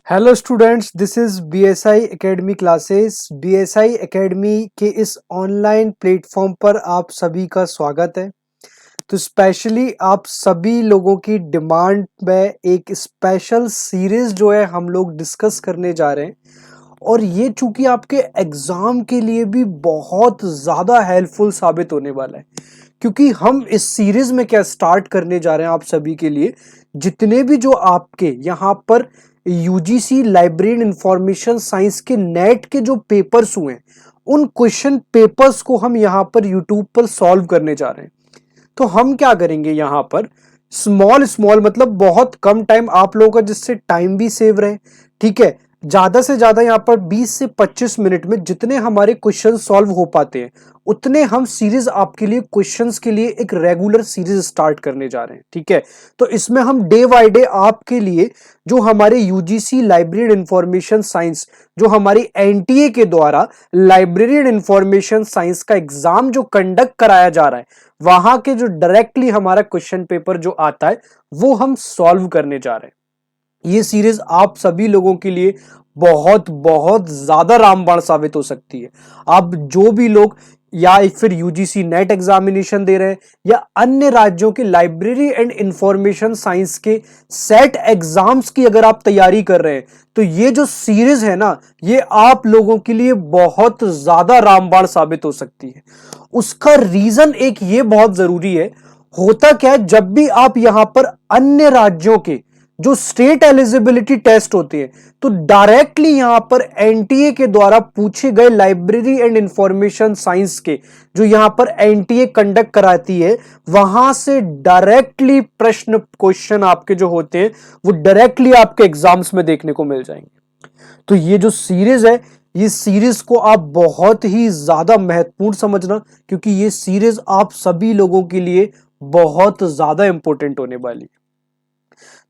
Hello students, this is BSI academy classes. BSI academy के इस online platform पर आप सभी का स्वागत है। तो स्पेशली आप सभी लोगों की डिमांड में एक स्पेशल सीरीज जो है हम लोग डिस्कस करने जा रहे हैं, और ये चूंकि आपके एग्जाम के लिए भी बहुत ज़्यादा हेल्पफुल साबित होने वाला है, क्योंकि हम इस सीरीज में क्या स्टार्ट करने जा रहे हैं आप सभी के लिए। जितने भी जो आपके यहाँ पर यूजीसी लाइब्रेरी इंफॉर्मेशन साइंस के नेट के जो पेपर्स हुए हैं, उन क्वेश्चन पेपर्स को हम यहाँ पर यूट्यूब पर सॉल्व करने जा रहे हैं। तो हम क्या करेंगे यहाँ पर, स्मॉल स्मॉल मतलब बहुत कम टाइम आप लोगों का, जिससे टाइम भी सेव रहे। ठीक है, ज्यादा से ज्यादा यहाँ पर 20 से 25 मिनट में जितने हमारे क्वेश्चन सॉल्व हो पाते हैं, उतने हम सीरीज आपके लिए क्वेश्चंस के लिए एक रेगुलर सीरीज स्टार्ट करने जा रहे हैं। ठीक है, तो इसमें हम डे बाय डे आपके लिए जो हमारे यूजीसी लाइब्रेरी इंफॉर्मेशन साइंस, जो हमारी एनटीए के द्वारा लाइब्रेरी इंफॉर्मेशन साइंस का एग्जाम जो कंडक्ट कराया जा रहा है, वहां के जो डायरेक्टली हमारा क्वेश्चन पेपर जो आता है वो हम सॉल्व करने जा रहे हैं। ये सीरीज आप सभी लोगों के लिए बहुत बहुत ज्यादा रामबाण साबित हो सकती है। आप जो भी लोग या फिर यूजीसी नेट एग्जामिनेशन दे रहे हैं या अन्य राज्यों के लाइब्रेरी एंड इंफॉर्मेशन साइंस के सेट एग्जाम्स की अगर आप तैयारी कर रहे हैं, तो ये जो सीरीज है ना, ये आप लोगों के लिए बहुत ज्यादा रामबाण साबित हो सकती है। उसका रीजन एक ये बहुत जरूरी है। होता क्या है, जब भी आप यहां पर अन्य राज्यों के जो स्टेट एलिजिबिलिटी टेस्ट होते हैं, तो डायरेक्टली यहां पर एनटीए के द्वारा पूछे गए लाइब्रेरी एंड इंफॉर्मेशन साइंस के जो यहां पर एनटीए कंडक्ट कराती है, वहां से डायरेक्टली प्रश्न क्वेश्चन आपके जो होते हैं वो डायरेक्टली आपके एग्जाम्स में देखने को मिल जाएंगे। तो ये जो सीरीज है, ये सीरीज को आप बहुत ही ज्यादा महत्वपूर्ण समझना, क्योंकि ये सीरीज आप सभी लोगों के लिए बहुत ज्यादा इंपॉर्टेंट होने वाली है।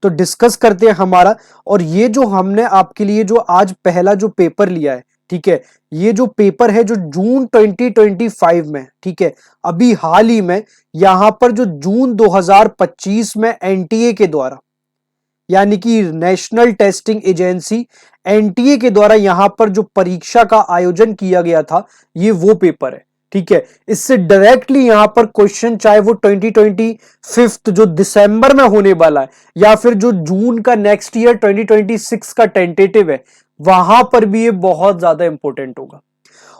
तो डिस्कस करते हैं हमारा, और ये जो हमने आपके लिए जो आज पहला जो पेपर लिया है, ठीक है, ये जो पेपर है जो जून 2025 में, ठीक है, अभी हाल ही में यहां पर जो जून 2025 में एनटीए के द्वारा, यानी कि नेशनल टेस्टिंग एजेंसी एनटीए के द्वारा यहां पर जो परीक्षा का आयोजन किया गया था, ये वो पेपर है। ठीक है, इससे डायरेक्टली यहां पर क्वेश्चन, चाहे वो 2025 जो दिसंबर में होने वाला है, या फिर जो जून का नेक्स्ट ईयर 2026 का टेंटेटिव है, वहां पर भी ये बहुत ज्यादा इंपॉर्टेंट होगा।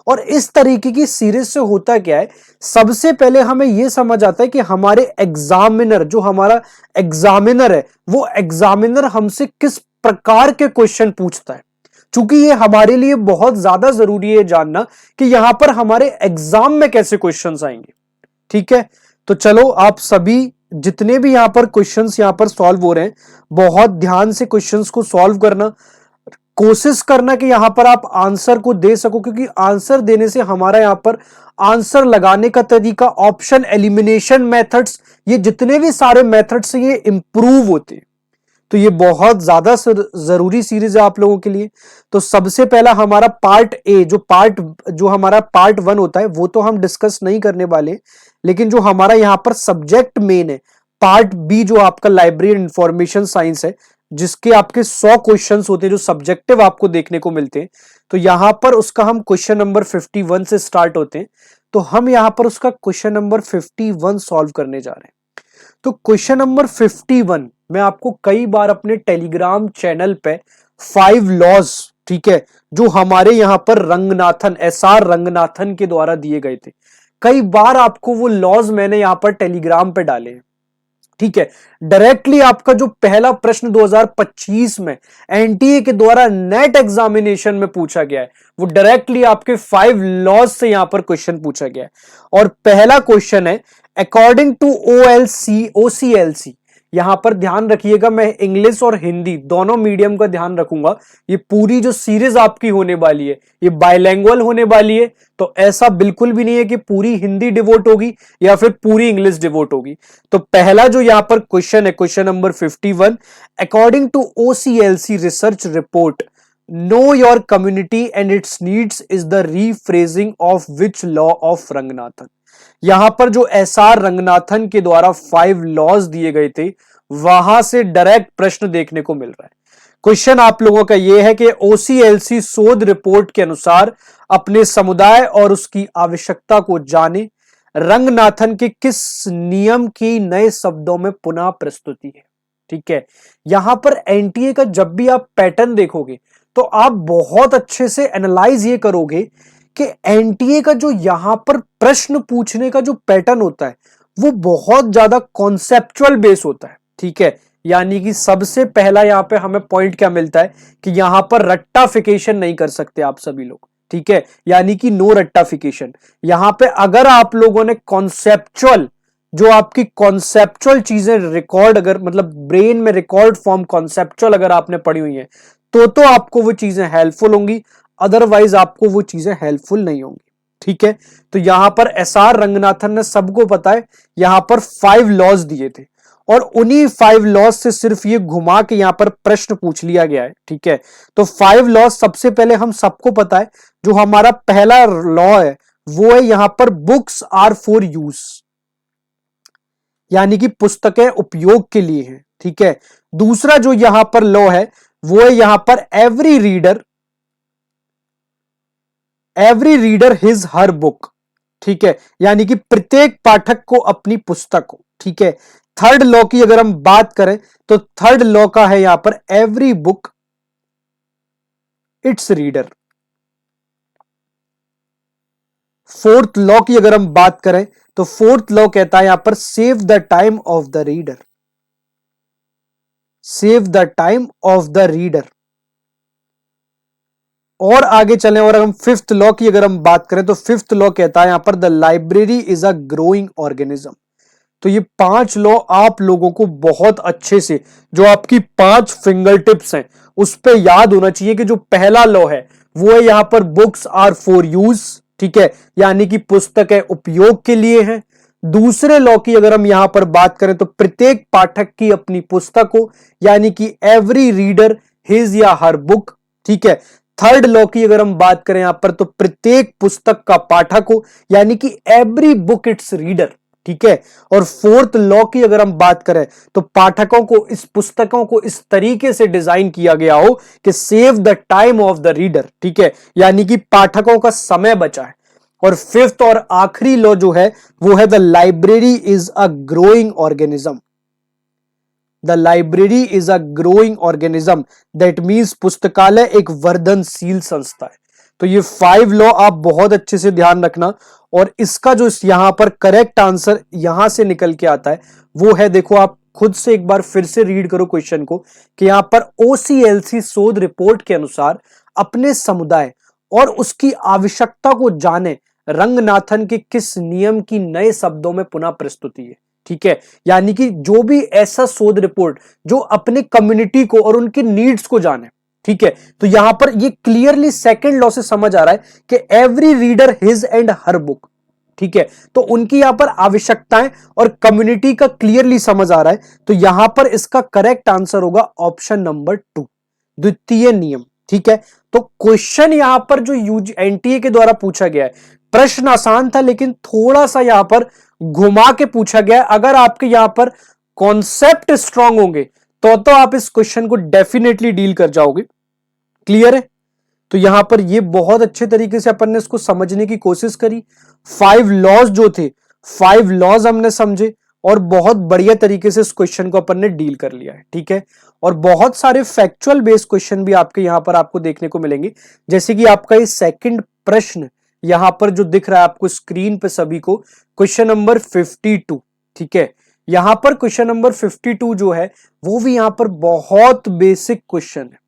और इस तरीके की सीरीज से होता क्या है, सबसे पहले हमें यह समझ आता है कि हमारे एग्जामिनर, जो हमारा एग्जामिनर है, वो एग्जामिनर हमसे किस प्रकार के क्वेश्चन पूछता है। चूंकि ये हमारे लिए बहुत ज्यादा जरूरी है जानना कि यहां पर हमारे एग्जाम में कैसे क्वेश्चंस आएंगे। ठीक है, तो चलो आप सभी जितने भी यहां पर क्वेश्चंस यहां पर सॉल्व हो रहे हैं, बहुत ध्यान से क्वेश्चंस को सॉल्व करना, कोशिश करना कि यहां पर आप आंसर को दे सको, क्योंकि आंसर देने से हमारा यहां पर आंसर लगाने का तरीका, ऑप्शन एलिमिनेशन मेथड्स, ये जितने भी सारे मेथड्स हैं, ये इंप्रूव होते हैं। तो ये बहुत ज्यादा जरूरी सीरीज है आप लोगों के लिए। तो सबसे पहला हमारा पार्ट ए, जो हमारा पार्ट 1 होता है, वो तो हम डिस्कस नहीं करने वाले, लेकिन जो हमारा यहां पर सब्जेक्ट मेन है, पार्ट बी, जो आपका लाइब्रेरी इंफॉर्मेशन साइंस है, जिसके आपके 100 क्वेश्चंस होते हैं जो सब्जेक्टिव आपको देखने को मिलते हैं। तो यहां पर उसका हम क्वेश्चन नंबर 51 से स्टार्ट होते हैं। तो हम यहां पर उसका क्वेश्चन नंबर 51 सॉल्व करने जा रहे हैं। तो क्वेश्चन नंबर 51 मैं आपको कई बार अपने टेलीग्राम चैनल पे 5 लॉज, ठीक है, जो हमारे यहां पर रंगनाथन, एसआर रंगनाथन के द्वारा दिए गए थे, कई बार आपको वो लॉज मैंने यहां पर टेलीग्राम पे डाले हैं। ठीक है, डायरेक्टली आपका जो पहला प्रश्न 2025 में एनटीए के द्वारा नेट एग्जामिनेशन में पूछा गया है, वो डायरेक्टली आपके 5 लॉज से यहां पर क्वेश्चन पूछा गया है। और पहला क्वेश्चन है, अकॉर्डिंग टू ओसीएलसी। यहां पर ध्यान रखिएगा, मैं इंग्लिश और हिंदी दोनों मीडियम का ध्यान रखूंगा। ये पूरी जो सीरीज आपकी होने वाली है, ये बाइलैंग्वेज होने वाली है। तो ऐसा बिल्कुल भी नहीं है कि पूरी हिंदी डिवोट होगी या फिर पूरी इंग्लिश डिवोट होगी। तो पहला जो यहां पर क्वेश्चन है, question number 51, according to OCLC research report, know your community and its needs is the rephrasing of which law of Ranganathan. यहां पर जो एसआर रंगनाथन के द्वारा 5 लॉज दिए गए थे, वहां से डायरेक्ट प्रश्न देखने को मिल रहा है। क्वेश्चन आप लोगों का यह है कि ओसीएलसी शोध रिपोर्ट के अनुसार अपने समुदाय और उसकी आवश्यकता को जाने, रंगनाथन के किस नियम की नए शब्दों में पुनः प्रस्तुति है। ठीक है, यहां पर एनटीए का जब भी आप पैटर्न देखोगे तो आप बहुत अच्छे से एनालाइज ये करोगे कि एनटीए का जो यहां पर प्रश्न पूछने का जो पैटर्न होता है वो बहुत ज्यादा कॉन्सेप्चुअल बेस होता है। ठीक है, यानी कि सबसे पहला यहां पे हमें पॉइंट क्या मिलता है कि यहां पर रट्टाफिकेशन नहीं कर सकते आप सभी लोग। ठीक है, यानी कि नो रट्टाफिकेशन। यहां पे अगर आप लोगों ने कॉन्सेप्चुअल, जो आपकी कॉन्सेप्चुअल चीजें रिकॉर्ड, अगर मतलब ब्रेन में रिकॉर्ड फॉर्म कॉन्सेप्चुअल अगर आपने पढ़ी हुई है तो आपको वो चीजें हेल्पफुल होंगी, अदरवाइज आपको वो चीजें हेल्पफुल नहीं होंगी। ठीक है, तो यहां पर एसआर रंगनाथन ने, सबको पता है, यहां पर 5 लॉज दिए थे और उन्हीं 5 लॉज से सिर्फ ये घुमा के यहां पर प्रश्न पूछ लिया गया है। ठीक है, तो 5 लॉज सबसे पहले हम सबको पता है, जो हमारा पहला लॉ है वो है यहां पर बुक्स आर फॉर यूज, यानी कि पुस्तकें उपयोग के लिए हैं। ठीक है, दूसरा जो यहां पर लॉ है वो है यहां पर every reader his her book. ठीक है, यानी कि प्रत्येक पाठक को अपनी पुस्तक हो। ठीक है, थर्ड लॉ की अगर हम बात करें तो थर्ड लॉ का है यहां पर every book it's reader. Fourth law की अगर हम बात करें तो फोर्थ लॉ कहता है यहां पर save the time of the reader, save the time of the reader. और आगे चलें और हम फिफ्थ लॉ की अगर हम बात करें तो फिफ्थ लॉ कहता है यहां पर the library is a growing organism. तो ये 5 लॉ आप लोगों को बहुत अच्छे से, जो आपकी 5 फिंगर टिप्स हैं उस पे याद होना चाहिए कि जो पहला लॉ है वो है यहां पर बुक्स आर फॉर यूज। ठीक है, यानी कि पुस्तकें उपयोग के लिए हैं। दूसरे लॉ की अगर हम यहां पर बात करें तो प्रत्येक पाठक की अपनी पुस्तक हो, यानी कि एवरी रीडर हिज या हर बुक। ठीक है, थर्ड लॉ की अगर हम बात करें यहां पर तो प्रत्येक पुस्तक का पाठक हो, यानी कि एवरी बुक इट्स रीडर। ठीक है, और फोर्थ लॉ की अगर हम बात करें तो पाठकों को इस पुस्तकों को इस तरीके से डिजाइन किया गया हो कि save the time of the reader. ठीक है, यानी कि पाठकों का समय बचाए। और फिफ्थ और आखिरी लॉ जो है वो है the library is a growing organism. The library is a growing organism, that means पुस्तकालय एक वर्धनशील संस्था है। तो ये 5 लॉ आप बहुत अच्छे से ध्यान रखना। और इसका जो यहां पर करेक्ट आंसर यहां से निकल के आता है वो है, देखो आप खुद से एक बार फिर से रीड करो क्वेश्चन को, कि यहां पर ओसीएलसी शोध रिपोर्ट के अनुसार अपने समुदाय और उसकी आवश्यकता को जाने, रंगनाथन के किस नियम की नए शब्दों में पुनः प्रस्तुति है। ठीक है, यानी कि जो भी ऐसा शोध रिपोर्ट जो अपने कम्युनिटी को और उनके नीड्स को जाने। ठीक है, तो यहां पर ये क्लियरली सेकंड लॉ से समझ आ रहा है कि every reader his and her book. ठीक है, तो उनकी यहां पर आवश्यकताएं और कम्युनिटी का क्लियरली समझ आ रहा है, तो यहां पर इसका करेक्ट आंसर होगा ऑप्शन नंबर 2, द्वितीय नियम। ठीक है, तो क्वेश्चन यहां पर जो एनटीए के द्वारा पूछा गया है, प्रश्न आसान था लेकिन थोड़ा सा यहां पर घुमा के पूछा गया है। अगर आपके यहां पर कॉन्सेप्ट स्ट्रांग होंगे तो आप इस क्वेश्चन को डेफिनेटली डील कर जाओगे। क्लियर है? तो यहां पर ये बहुत अच्छे तरीके से अपन ने इसको समझने की कोशिश करी। 5 लॉज जो थे, 5 लॉज हमने समझे और बहुत बढ़िया तरीके से इस क्वेश्चन को अपन ने डील कर लिया है। ठीक है, और बहुत सारे फैक्चुअल बेस्ड क्वेश्चन भी आपके यहां पर आपको देखने को मिलेंगे, जैसे कि आपका ये सेकंड प्रश्न यहां पर जो दिख रहा है आपको स्क्रीन पे सभी को, क्वेश्चन नंबर 52। ठीक है, यहां पर क्वेश्चन नंबर 52 जो है वो भी यहां पर बहुत बेसिक क्वेश्चन है।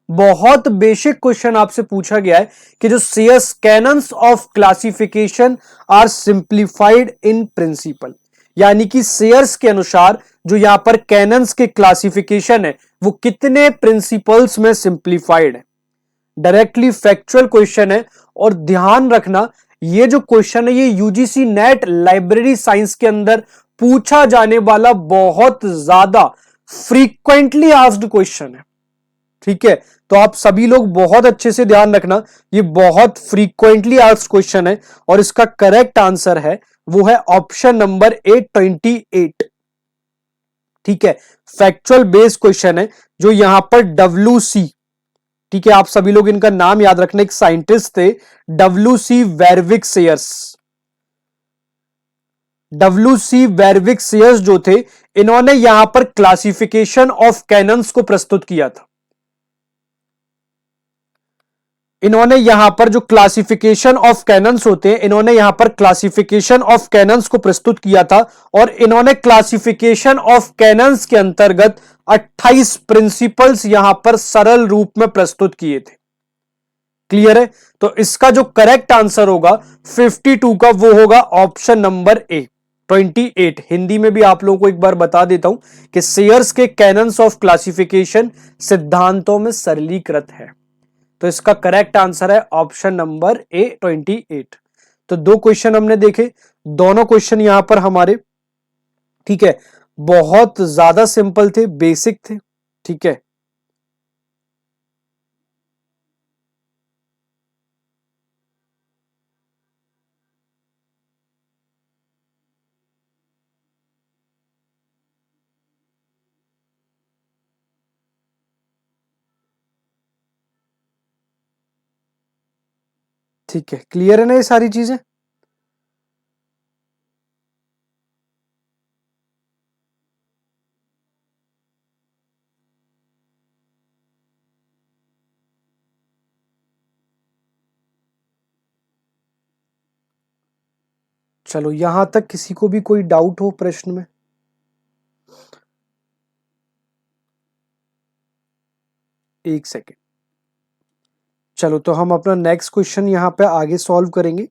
बहुत बेसिक क्वेश्चन आपसे पूछा गया है कि जो Sayers canons of classification are simplified in principle, यानी कि सेयर्स के अनुसार जो यहां पर कैनन्स के क्लासिफिकेशन है वो कितने प्रिंसिपल्स में सिंप्लीफाइड है। डायरेक्टली फैक्चुअल क्वेश्चन है। और ध्यान रखना ये जो क्वेश्चन है ये यूजीसी नेट लाइब्रेरी साइंस के अंदर पूछा जाने वाला बहुत ज्यादा फ्रीक्वेंटली आस्क्ड क्वेश्चन है। ठीक है, तो आप सभी लोग बहुत अच्छे से ध्यान रखना, ये बहुत फ्रीक्वेंटली आस्क्ड क्वेश्चन है और इसका करेक्ट आंसर है वो है ऑप्शन नंबर 828। ठीक है, फैक्चुअल बेस्ड क्वेश्चन है जो यहां पर WC, ठीक है, आप सभी लोग इनका नाम याद रखना, एक साइंटिस्ट थे WC वेरविक सेयर्स। WC वेरविक सेयर्स जो थे, इन्होंने यहां पर क्लासिफिकेशन ऑफ कैनन्स को प्रस्तुत किया था। इन्होंने यहां पर जो क्लासिफिकेशन ऑफ कैनन्स होते हैं, इन्होंने यहां पर क्लासिफिकेशन ऑफ कैनन्स को प्रस्तुत किया था, और इन्होंने क्लासिफिकेशन ऑफ कैनन्स के अंतर्गत 28 प्रिंसिपल्स यहां पर सरल रूप में प्रस्तुत किए थे। क्लियर है? तो इसका जो करेक्ट आंसर होगा 52 का, वो होगा ऑप्शन नंबर ए 28। हिंदी में भी आप लोगों को एक बार बता देता हूं कि सेयर्स के कैनन्स ऑफ क्लासिफिकेशन सिद्धांतों में सरलीकृत है। तो इसका करेक्ट आंसर है ऑप्शन नंबर ए 28। तो दो क्वेश्चन हमने देखे, दोनों क्वेश्चन यहां पर हमारे, ठीक है, बहुत ज्यादा सिंपल थे, बेसिक थे, ठीक है। ठीक है, क्लियर है ना ये सारी चीजें? चलो, यहां तक किसी को भी कोई डाउट हो प्रश्न में? एक सेकेंड। चलो, तो हम अपना नेक्स्ट क्वेश्चन यहां पे आगे सॉल्व करेंगे।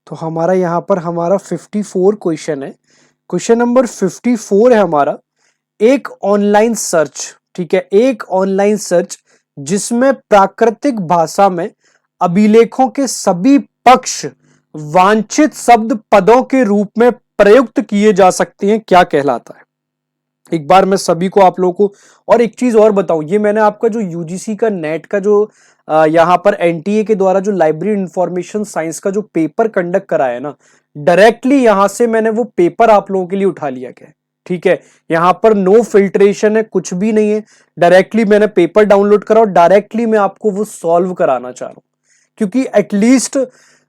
तो हमारा यहां पर हमारा 54 क्वेश्चन है। क्वेश्चन नंबर 54 है हमारा, एक ऑनलाइन सर्च, ठीक है, एक ऑनलाइन सर्च जिसमें प्राकृतिक भाषा में अभिलेखों के सभी पक्ष वांछित शब्द पदों के रूप में प्रयुक्त किए जा सकते हैं, क्या कहलाता है? एक बार मैं सभी को, आप लोगों को, और एक चीज और बताऊं, ये मैंने आपका जो यूजीसी का नेट का जो यहां पर एनटीए के द्वारा जो लाइब्रेरी इंफॉर्मेशन साइंस का जो पेपर कंडक्ट कराया है ना, डायरेक्टली यहां से मैंने वो पेपर आप लोगों के लिए उठा लिया गया, ठीक है। यहां पर नो फिल्ट्रेशन है, कुछ भी नहीं है, डायरेक्टली मैंने पेपर डाउनलोड करा और डायरेक्टली मैं आपको वो सॉल्व कराना चाह रहा हूं, क्योंकि एटलीस्ट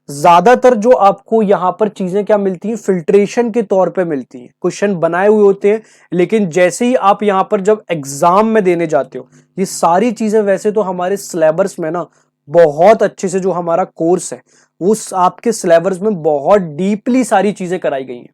ज्यादातर जो आपको यहां पर चीजें क्या मिलती हैं, फिल्ट्रेशन के तौर पे मिलती हैं, क्वेश्चन बनाए हुए होते हैं, लेकिन जैसे ही आप यहां पर जब एग्जाम में देने जाते हो, ये सारी चीजें वैसे तो हमारे सिलेबस में ना बहुत अच्छे से, जो हमारा कोर्स है वो आपके सिलेबस में बहुत डीपली सारी चीजें कराई गई हैं।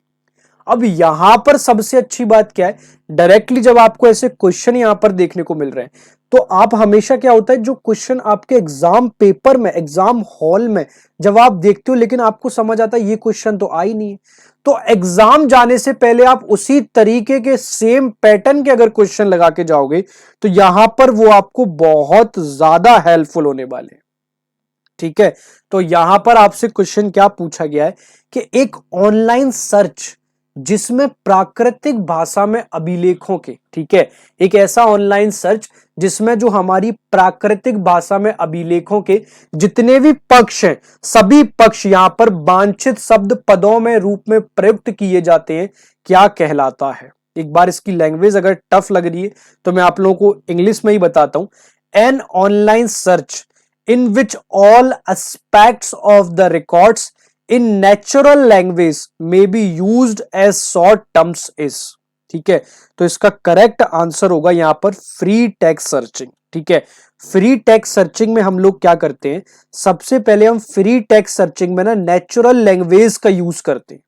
अब यहां पर सबसे अच्छी बात क्या है, डायरेक्टली जब आपको ऐसे क्वेश्चन यहां पर देखने को मिल रहे हैं, तो आप हमेशा, क्या होता है, जो क्वेश्चन आपके एग्जाम पेपर में, एग्जाम हॉल में जब आप देखते हो, लेकिन आपको समझ आता है ये क्वेश्चन तो आ ही नहीं है, तो एग्जाम जाने से पहले आप उसी तरीके के सेम पैटर्न के अगर क्वेश्चन लगा के जाओगे, तो यहां पर वो आपको बहुत ज्यादा हेल्पफुल होने वाले हैं, ठीक है। तो यहां पर आपसे क्वेश्चन क्या पूछा गया है कि एक ऑनलाइन सर्च जिसमें प्राकृतिक भाषा में अभिलेखों के, ठीक है, एक ऐसा ऑनलाइन सर्च जिसमें जो हमारी प्राकृतिक भाषा में अभिलेखों के जितने भी पक्ष हैं, सभी पक्ष यहां पर वांछित शब्द पदों में रूप में प्रयुक्त किए जाते हैं, क्या कहलाता है? एक बार इसकी लैंग्वेज अगर टफ लग रही है तो मैं आप लोगों को इंग्लिश में ही बताता हूं। An online search in which all aspects of the records in natural language may be used as short terms is, ठीक है। तो इसका करेक्ट आंसर होगा यहां पर फ्री टेक्स्ट सर्चिंग, ठीक है। फ्री टेक्स्ट सर्चिंग में हम लोग क्या करते हैं, सबसे पहले हम फ्री टेक्स्ट सर्चिंग में ना नेचुरल लैंग्वेज का यूज करते हैं।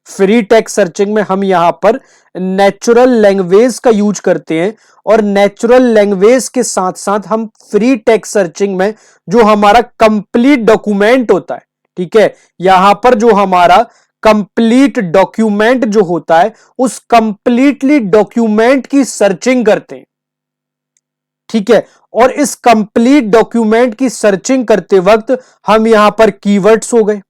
फ्री टेक्स्ट सर्चिंग में हम यहां पर नेचुरल लैंग्वेज का यूज करते हैं, और नेचुरल लैंग्वेज के साथ साथ हम फ्री टेक्स्ट सर्चिंग में जो हमारा कंप्लीट डॉक्यूमेंट होता है, ठीक है, यहां पर जो हमारा कंप्लीट डॉक्यूमेंट जो होता है, उस कंप्लीटली डॉक्यूमेंट की सर्चिंग करते हैं, ठीक है। और इस कंप्लीट डॉक्यूमेंट की सर्चिंग करते वक्त हम यहां पर कीवर्ड्स हो गए,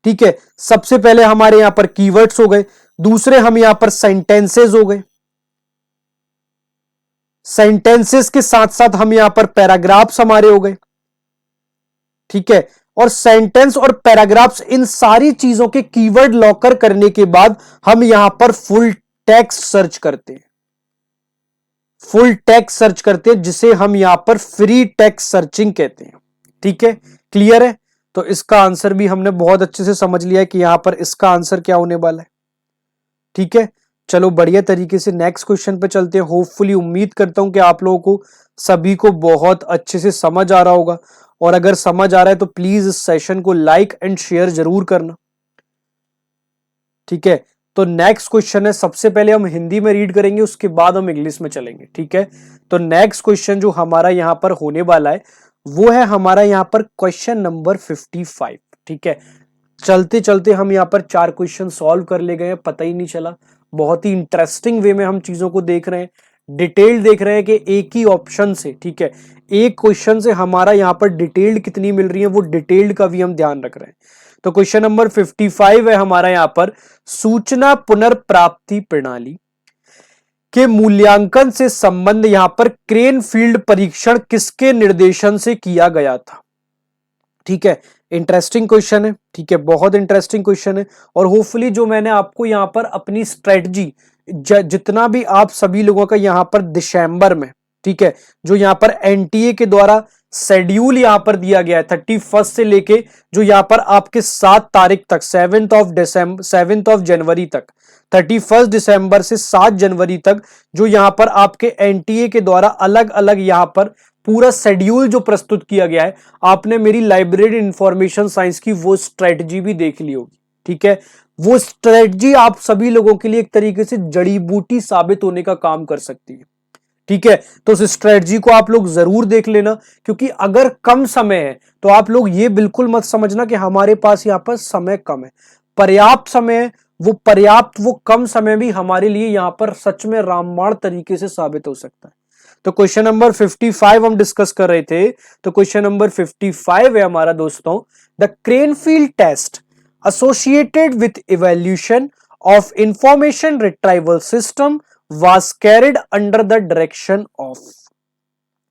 ठीक है, सबसे पहले हमारे यहां पर कीवर्ड्स हो गए, दूसरे हम यहां पर सेंटेंसेस हो गए, सेंटेंसेस के साथ साथ हम यहां पर पैराग्राफ्स हमारे हो गए, ठीक है, और सेंटेंस और पैराग्राफ्स, इन सारी चीजों के कीवर्ड लॉकर करने के बाद हम यहां पर फुल टेक्स्ट सर्च करते हैं, फुल टेक्स्ट सर्च करते हैं, जिसे हम यहां पर फ्री टेक्स्ट सर्चिंग कहते हैं। ठीक है, क्लियर है? तो इसका आंसर भी हमने बहुत अच्छे से समझ लिया है कि यहां पर इसका आंसर क्या होने वाला है। ठीक है, चलो बढ़िया तरीके से नेक्स्ट क्वेश्चन पे चलते हैं। होपफुली उम्मीद करता हूं कि आप लोगों को सभी को बहुत अच्छे से समझ आ रहा होगा, और अगर समझ आ रहा है तो प्लीज इस सेशन को लाइक एंड शेयर जरूर करना। ठीक है, तो नेक्स्ट क्वेश्चन है, सबसे पहले हम हिंदी में रीड करेंगे, उसके बाद हम इंग्लिश में चलेंगे। ठीक है, तो नेक्स्ट क्वेश्चन जो हमारा यहां पर होने वाला है वो है हमारा यहां पर क्वेश्चन नंबर 55। ठीक है, चलते चलते हम यहां पर 4 क्वेश्चन सॉल्व कर ले गए, पता ही नहीं चला। बहुत ही इंटरेस्टिंग वे में हम चीजों को देख रहे हैं, डिटेल देख रहे हैं कि एक ही ऑप्शन से, ठीक है, एक क्वेश्चन से हमारा यहां पर डिटेल्ड कितनी मिल रही है, वो डिटेल्ड का भी हम ध्यान रख रहे हैं। तो क्वेश्चन नंबर 55 है हमारा यहां पर, सूचना पुनर्प्राप्ति प्रणाली के मूल्यांकन से संबंध यहां पर क्रेनफील्ड परीक्षण किसके निर्देशन से किया गया था। ठीक है, इंटरेस्टिंग क्वेश्चन है। ठीक है, बहुत इंटरेस्टिंग क्वेश्चन है, और होपफुली जो मैंने आपको यहां पर अपनी स्ट्रेटजी, जितना भी आप सभी लोगों का यहां पर दिसंबर में, ठीक है, जो यहां पर एनटीए के द्वारा शेड्यूल यहां पर दिया गया है 31 से लेके जो यहां पर आपके 7 तारीख तक, 7 जनवरी तक, 31 दिसंबर से 7 जनवरी तक जो यहां पर आपके एनटीए के द्वारा अलग अलग यहां पर पूरा शेड्यूल जो प्रस्तुत किया गया है, आपने मेरी लाइब्रेरी इंफॉर्मेशन साइंस की वो स्ट्रेटजी भी देख ली होगी। ठीक है, वो स्ट्रेटजी आप सभी लोगों के लिए एक तरीके से जड़ी बूटी साबित होने का काम कर सकती है। ठीक है, तो उस स्ट्रेटजी को आप लोग जरूर देख लेना, क्योंकि अगर कम समय है तो आप लोग ये बिल्कुल मत समझना कि हमारे पास यहां पर समय कम है, पर्याप्त समय है। वो कम समय भी हमारे लिए यहां पर सच में रामबाण तरीके से साबित हो सकता है। तो क्वेश्चन नंबर 55 हम डिस्कस कर रहे थे, तो क्वेश्चन नंबर 55 है हमारा दोस्तों, the Cranfield test associated with evaluation of information retrieval system was carried under the direction of।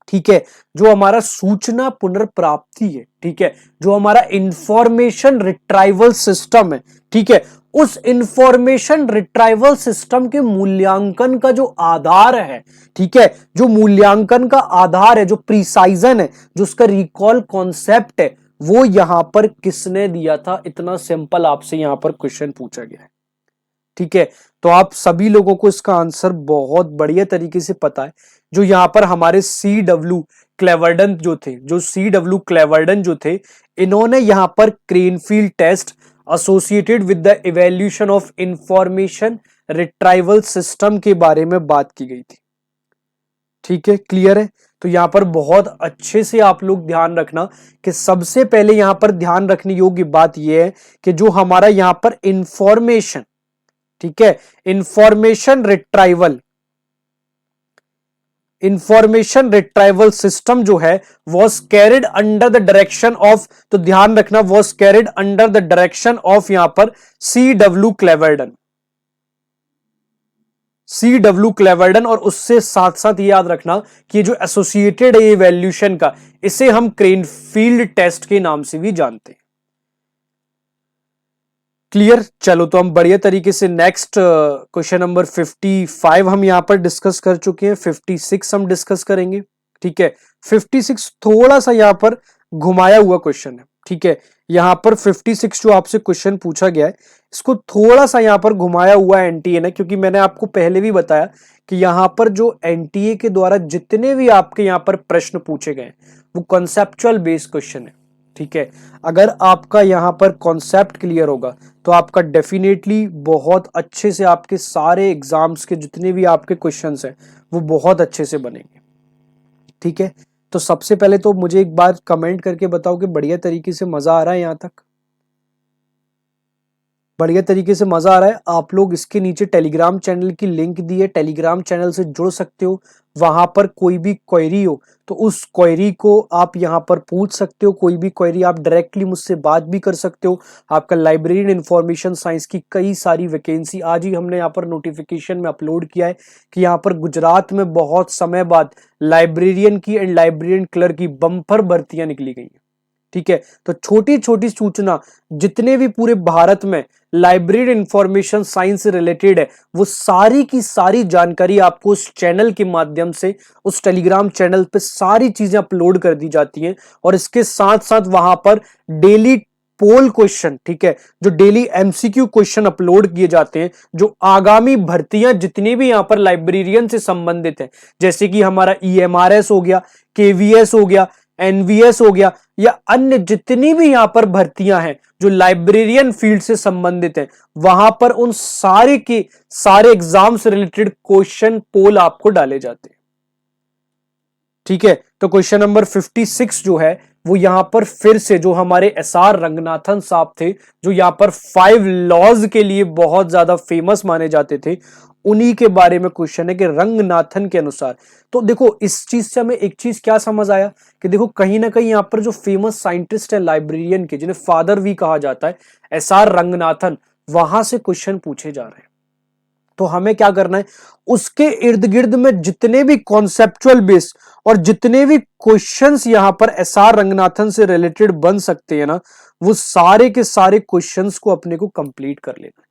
ठीक है, जो हमारा सूचना पुनर्प्राप्ति है, ठीक है, जो हमारा इंफॉर्मेशन रिट्राइवल सिस्टम है, ठीक है, उस इंफॉर्मेशन रिट्राइवल सिस्टम के मूल्यांकन का जो आधार है, ठीक है, जो मूल्यांकन का आधार है, जो प्रिसाइजन है, जो उसका रिकॉल कॉन्सेप्ट है, वो यहां पर किसने दिया था। इतना सिंपल आपसे यहां पर क्वेश्चन पूछा गया है। ठीक है, तो आप सभी लोगों को इसका आंसर बहुत बढ़िया तरीके से पता है। जो यहां पर हमारे CW क्लेवर्डन जो थे, इन्होंने यहां पर Cranfield test associated with the evaluation of information retrieval system के बारे में बात की गई थी। ठीक है, क्लियर है? तो यहां पर बहुत अच्छे से आप लोग ध्यान रखना कि सबसे पहले यहां पर ध्यान रखने योग्य बात यह है कि जो हमारा यहां पर इंफॉर्मेशन, ठीक है, इंफॉर्मेशन रिट्राइवल सिस्टम जो है was carried under the direction of, तो ध्यान रखना, was carried under the direction of यहां पर CW क्लेवर्डन, और उससे साथ साथ ये याद रखना कि ये जो एसोसिएटेड है इवैल्यूएशन का, इसे हम क्रेनफील्ड टेस्ट के नाम से भी जानते हैं। क्लियर? चलो, तो हम बढ़िया तरीके से नेक्स्ट क्वेश्चन नंबर 55 हम यहां पर डिस्कस कर चुके हैं, 56 हम डिस्कस करेंगे। ठीक है, 56 थोड़ा सा यहां पर घुमाया हुआ क्वेश्चन है। ठीक है, यहां पर 56 जो आपसे क्वेश्चन पूछा गया है, इसको थोड़ा सा यहां पर घुमाया हुआ है एनटीए ने, क्योंकि मैंने आपको पहले भी बताया कि यहां पर जो एनटीए के द्वारा जितने भी आपके यहां पर प्रश्न पूछे गए वो कॉन्सेप्चुअल बेस्ड क्वेश्चन है। ठीक है, अगर आपका यहां पर कॉन्सेप्ट क्लियर होगा तो आपका डेफिनेटली बहुत अच्छे से आपके सारे एग्जाम्स के जितने भी आपके क्वेश्चंस हैं वो बहुत अच्छे से बनेंगे। ठीक है, तो सबसे पहले तो मुझे एक बार कमेंट करके बताओ कि बढ़िया तरीके से मजा आ रहा है, यहां तक बढ़िया तरीके से मजा आ रहा है। आप लोग इसके नीचे टेलीग्राम चैनल की लिंक दी है, टेलीग्राम चैनल से जुड़ सकते हो। वहां पर कोई भी क्वेरी हो तो उस क्वेरी को आप यहां पर पूछ सकते हो, कोई भी क्वेरी आप डायरेक्टली मुझसे बात भी कर सकते हो। आपका लाइब्रेरी इंफॉर्मेशन साइंस की कई सारी वैकेंसी आज ही हमने यहाँ पर नोटिफिकेशन में अपलोड किया है कि यहाँ पर गुजरात में बहुत समय बाद लाइब्रेरियन की एंड लाइब्रेरियन क्लर्क की बम्पर भर्तियां निकली गई हैं। ठीक है, तो छोटी छोटी सूचना जितने भी पूरे भारत में लाइब्रेरी इंफॉर्मेशन साइंस से रिलेटेड है, वो सारी की सारी जानकारी आपको उस चैनल के माध्यम से, उस टेलीग्राम चैनल पे सारी चीजें अपलोड कर दी जाती हैं। और इसके साथ साथ वहां पर डेली पोल क्वेश्चन, ठीक है, जो डेली एमसीक्यू क्वेश्चन अपलोड किए जाते हैं, जो आगामी भर्तियां जितनी भी यहां पर लाइब्रेरियन से संबंधित है, जैसे कि हमारा ईएमआरएस हो गया, केवीएस हो गया, एनवीएस हो गया, या अन्य जितनी भी यहां पर भर्तियां हैं जो लाइब्रेरियन फील्ड से संबंधित है, वहां पर उन सारे के सारे एग्जाम से रिलेटेड क्वेश्चन पोल आपको डाले जाते हैं। ठीक है, तो क्वेश्चन नंबर 56 जो है वो यहां पर फिर से जो हमारे एसआर रंगनाथन साहब थे, जो यहां पर 5 लॉज के लिए बहुत ज्यादा फेमस माने जाते थे, उन्हीं के बारे में क्वेश्चन है कि रंगनाथन के अनुसार। तो देखो इस चीज से हमें एक चीज क्या समझ आया कि देखो कहीं ना कहीं यहां पर जो फेमस साइंटिस्ट है लाइब्रेरियन के, जिन्हें फादर भी कहा जाता है, एसआर रंगनाथन, वहां से क्वेश्चन पूछे जा रहे हैं। तो हमें क्या करना है, उसके इर्द गिर्द में जितने भी कॉन्सेप्चुअल बेस और जितने भी क्वेश्चंस यहां पर एसआर रंगनाथन से रिलेटेड बन सकते हैं ना, वो सारे के सारे क्वेश्चंस को अपने को कंप्लीट कर लेना है।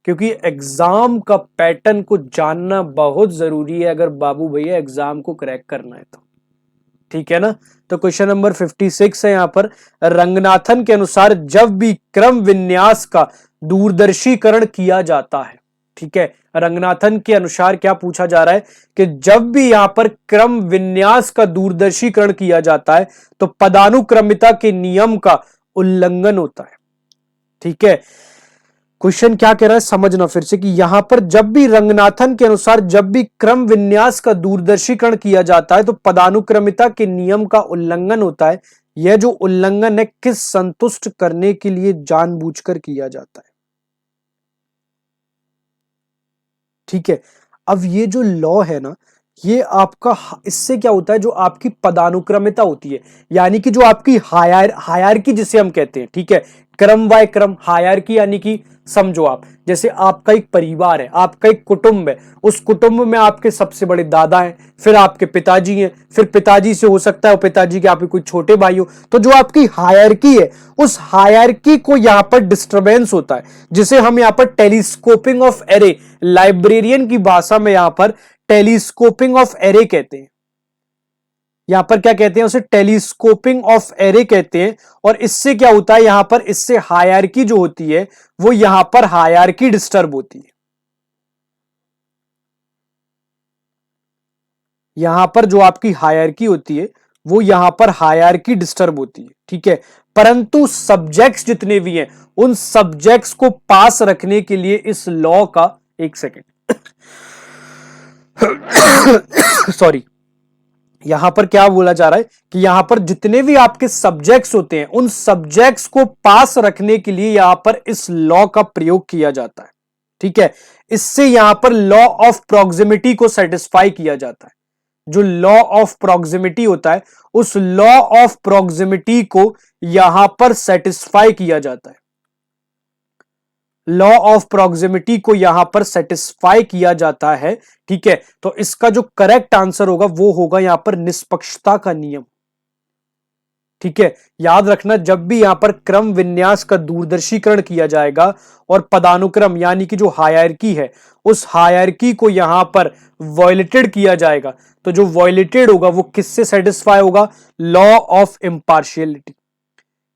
क्योंकि एग्जाम का पैटर्न को जानना बहुत जरूरी है अगर बाबू भैया एग्जाम को क्रैक करना है तो। ठीक है ना, तो क्वेश्चन नंबर 56 है यहां पर, रंगनाथन के अनुसार जब भी क्रम विन्यास का दूरदर्शीकरण किया जाता है, ठीक है, रंगनाथन के अनुसार क्या पूछा जा रहा है कि जब भी यहां पर क्रम विन्यास का दूरदर्शीकरण किया जाता है तो पदानुक्रमिता के नियम का उल्लंघन होता है। ठीक है, क्वेश्चन क्या कह रहा है समझना फिर से कि यहां पर जब भी रंगनाथन के अनुसार जब भी क्रम विन्यास का दूरदर्शीकरण किया जाता है तो पदानुक्रमिता के नियम का उल्लंघन होता है। यह जो उल्लंघन है किस संतुष्ट करने के लिए जानबूझकर किया जाता है। ठीक है, अब ये जो लॉ है ना, ये आपका, इससे क्या होता है, जो आपकी पदानुक्रमिता होती है, यानी कि जो आपकी हायरार्की जिसे हम कहते हैं, ठीक है, क्रम बाय क्रम हायरार्की, यानी कि समझो आप, जैसे आपका एक परिवार है, आपका एक कुटुंब है, उस कुटुंब में आपके सबसे बड़े दादा हैं, फिर आपके पिताजी हैं, फिर पिताजी से हो सकता है पिताजी के आपके कोई छोटे भाई हो, तो जो आपकी हायरार्की है, उस हायरार्की को यहां पर डिस्टरबेंस होता है, जिसे हम यहां पर टेलीस्कोपिंग ऑफ एरे, लाइब्रेरियन की भाषा में यहां पर टेलीस्कोपिंग ऑफ एरे कहते हैं। यहां पर क्या कहते हैं, उसे टेलीस्कोपिंग ऑफ एरे कहते हैं। और इससे क्या होता है, यहां पर इससे हायरार्की जो होती है वो यहां पर हायरार्की डिस्टर्ब होती है। यहां पर जो आपकी हायरार्की होती है वो यहां पर हायरार्की डिस्टर्ब होती है। ठीक है, परंतु सब्जेक्ट्स जितने भी हैं उन सब्जेक्ट्स को पास रखने के लिए इस लॉ का, एक सेकेंड सॉरी, यहां पर क्या बोला जा रहा है कि यहां पर जितने भी आपके सब्जेक्ट्स होते हैं उन सब्जेक्ट्स को पास रखने के लिए यहां पर इस लॉ का प्रयोग किया जाता है। ठीक है, इससे यहां पर लॉ ऑफ प्रॉक्सिमिटी को सेटिस्फाई किया जाता है। जो लॉ ऑफ प्रॉक्सिमिटी होता है उस लॉ ऑफ प्रॉक्सिमिटी को यहां पर सेटिस्फाई किया जाता है। लॉ ऑफ प्रॉक्सिमिटी को यहां पर सेटिस्फाई किया जाता है। ठीक है, तो इसका जो करेक्ट आंसर होगा वो होगा यहां पर निष्पक्षता का नियम। ठीक है, याद रखना, जब भी यहां पर क्रम विन्यास का दूरदर्शीकरण किया जाएगा और पदानुक्रम यानी कि जो हायरार्की है उस हायरार्की को यहां पर वॉयलेटेड किया जाएगा, तो जो वॉयलेटेड होगा वो किससे सेटिस्फाई होगा, लॉ ऑफ इम्पार्शियलिटी।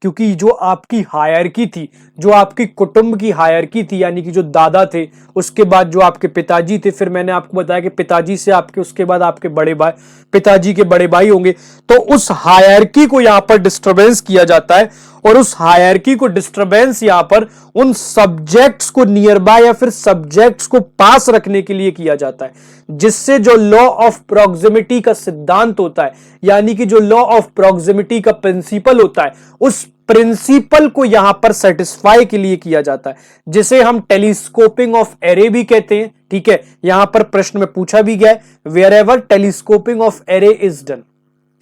क्योंकि जो आपकी हायरार्की थी, जो आपकी कुटुंब की हायरार्की थी, यानी कि जो दादा थे, उसके बाद जो आपके पिताजी थे, फिर मैंने आपको बताया कि पिताजी से आपके उसके बाद आपके बड़े भाई, पिताजी के बड़े भाई होंगे, तो उस हायरार्की को यहां पर डिस्टरबेंस किया जाता है। और उस हायरार्की को डिस्टरबेंस यहां पर उन सब्जेक्ट्स को नियर बाय या फिर सब्जेक्ट्स को पास रखने के लिए किया जाता है, जिससे जो लॉ ऑफ प्रॉक्सिमिटी का सिद्धांत होता है, यानी कि जो लॉ ऑफ प्रॉक्सिमिटी का प्रिंसिपल होता है, उस प्रिंसिपल को यहां पर सेटिस्फाई के लिए किया जाता है, जिसे हम टेलीस्कोपिंग ऑफ एरे भी कहते हैं। ठीक है, यहां पर प्रश्न में पूछा भी गया है, wherever telescoping of array is done.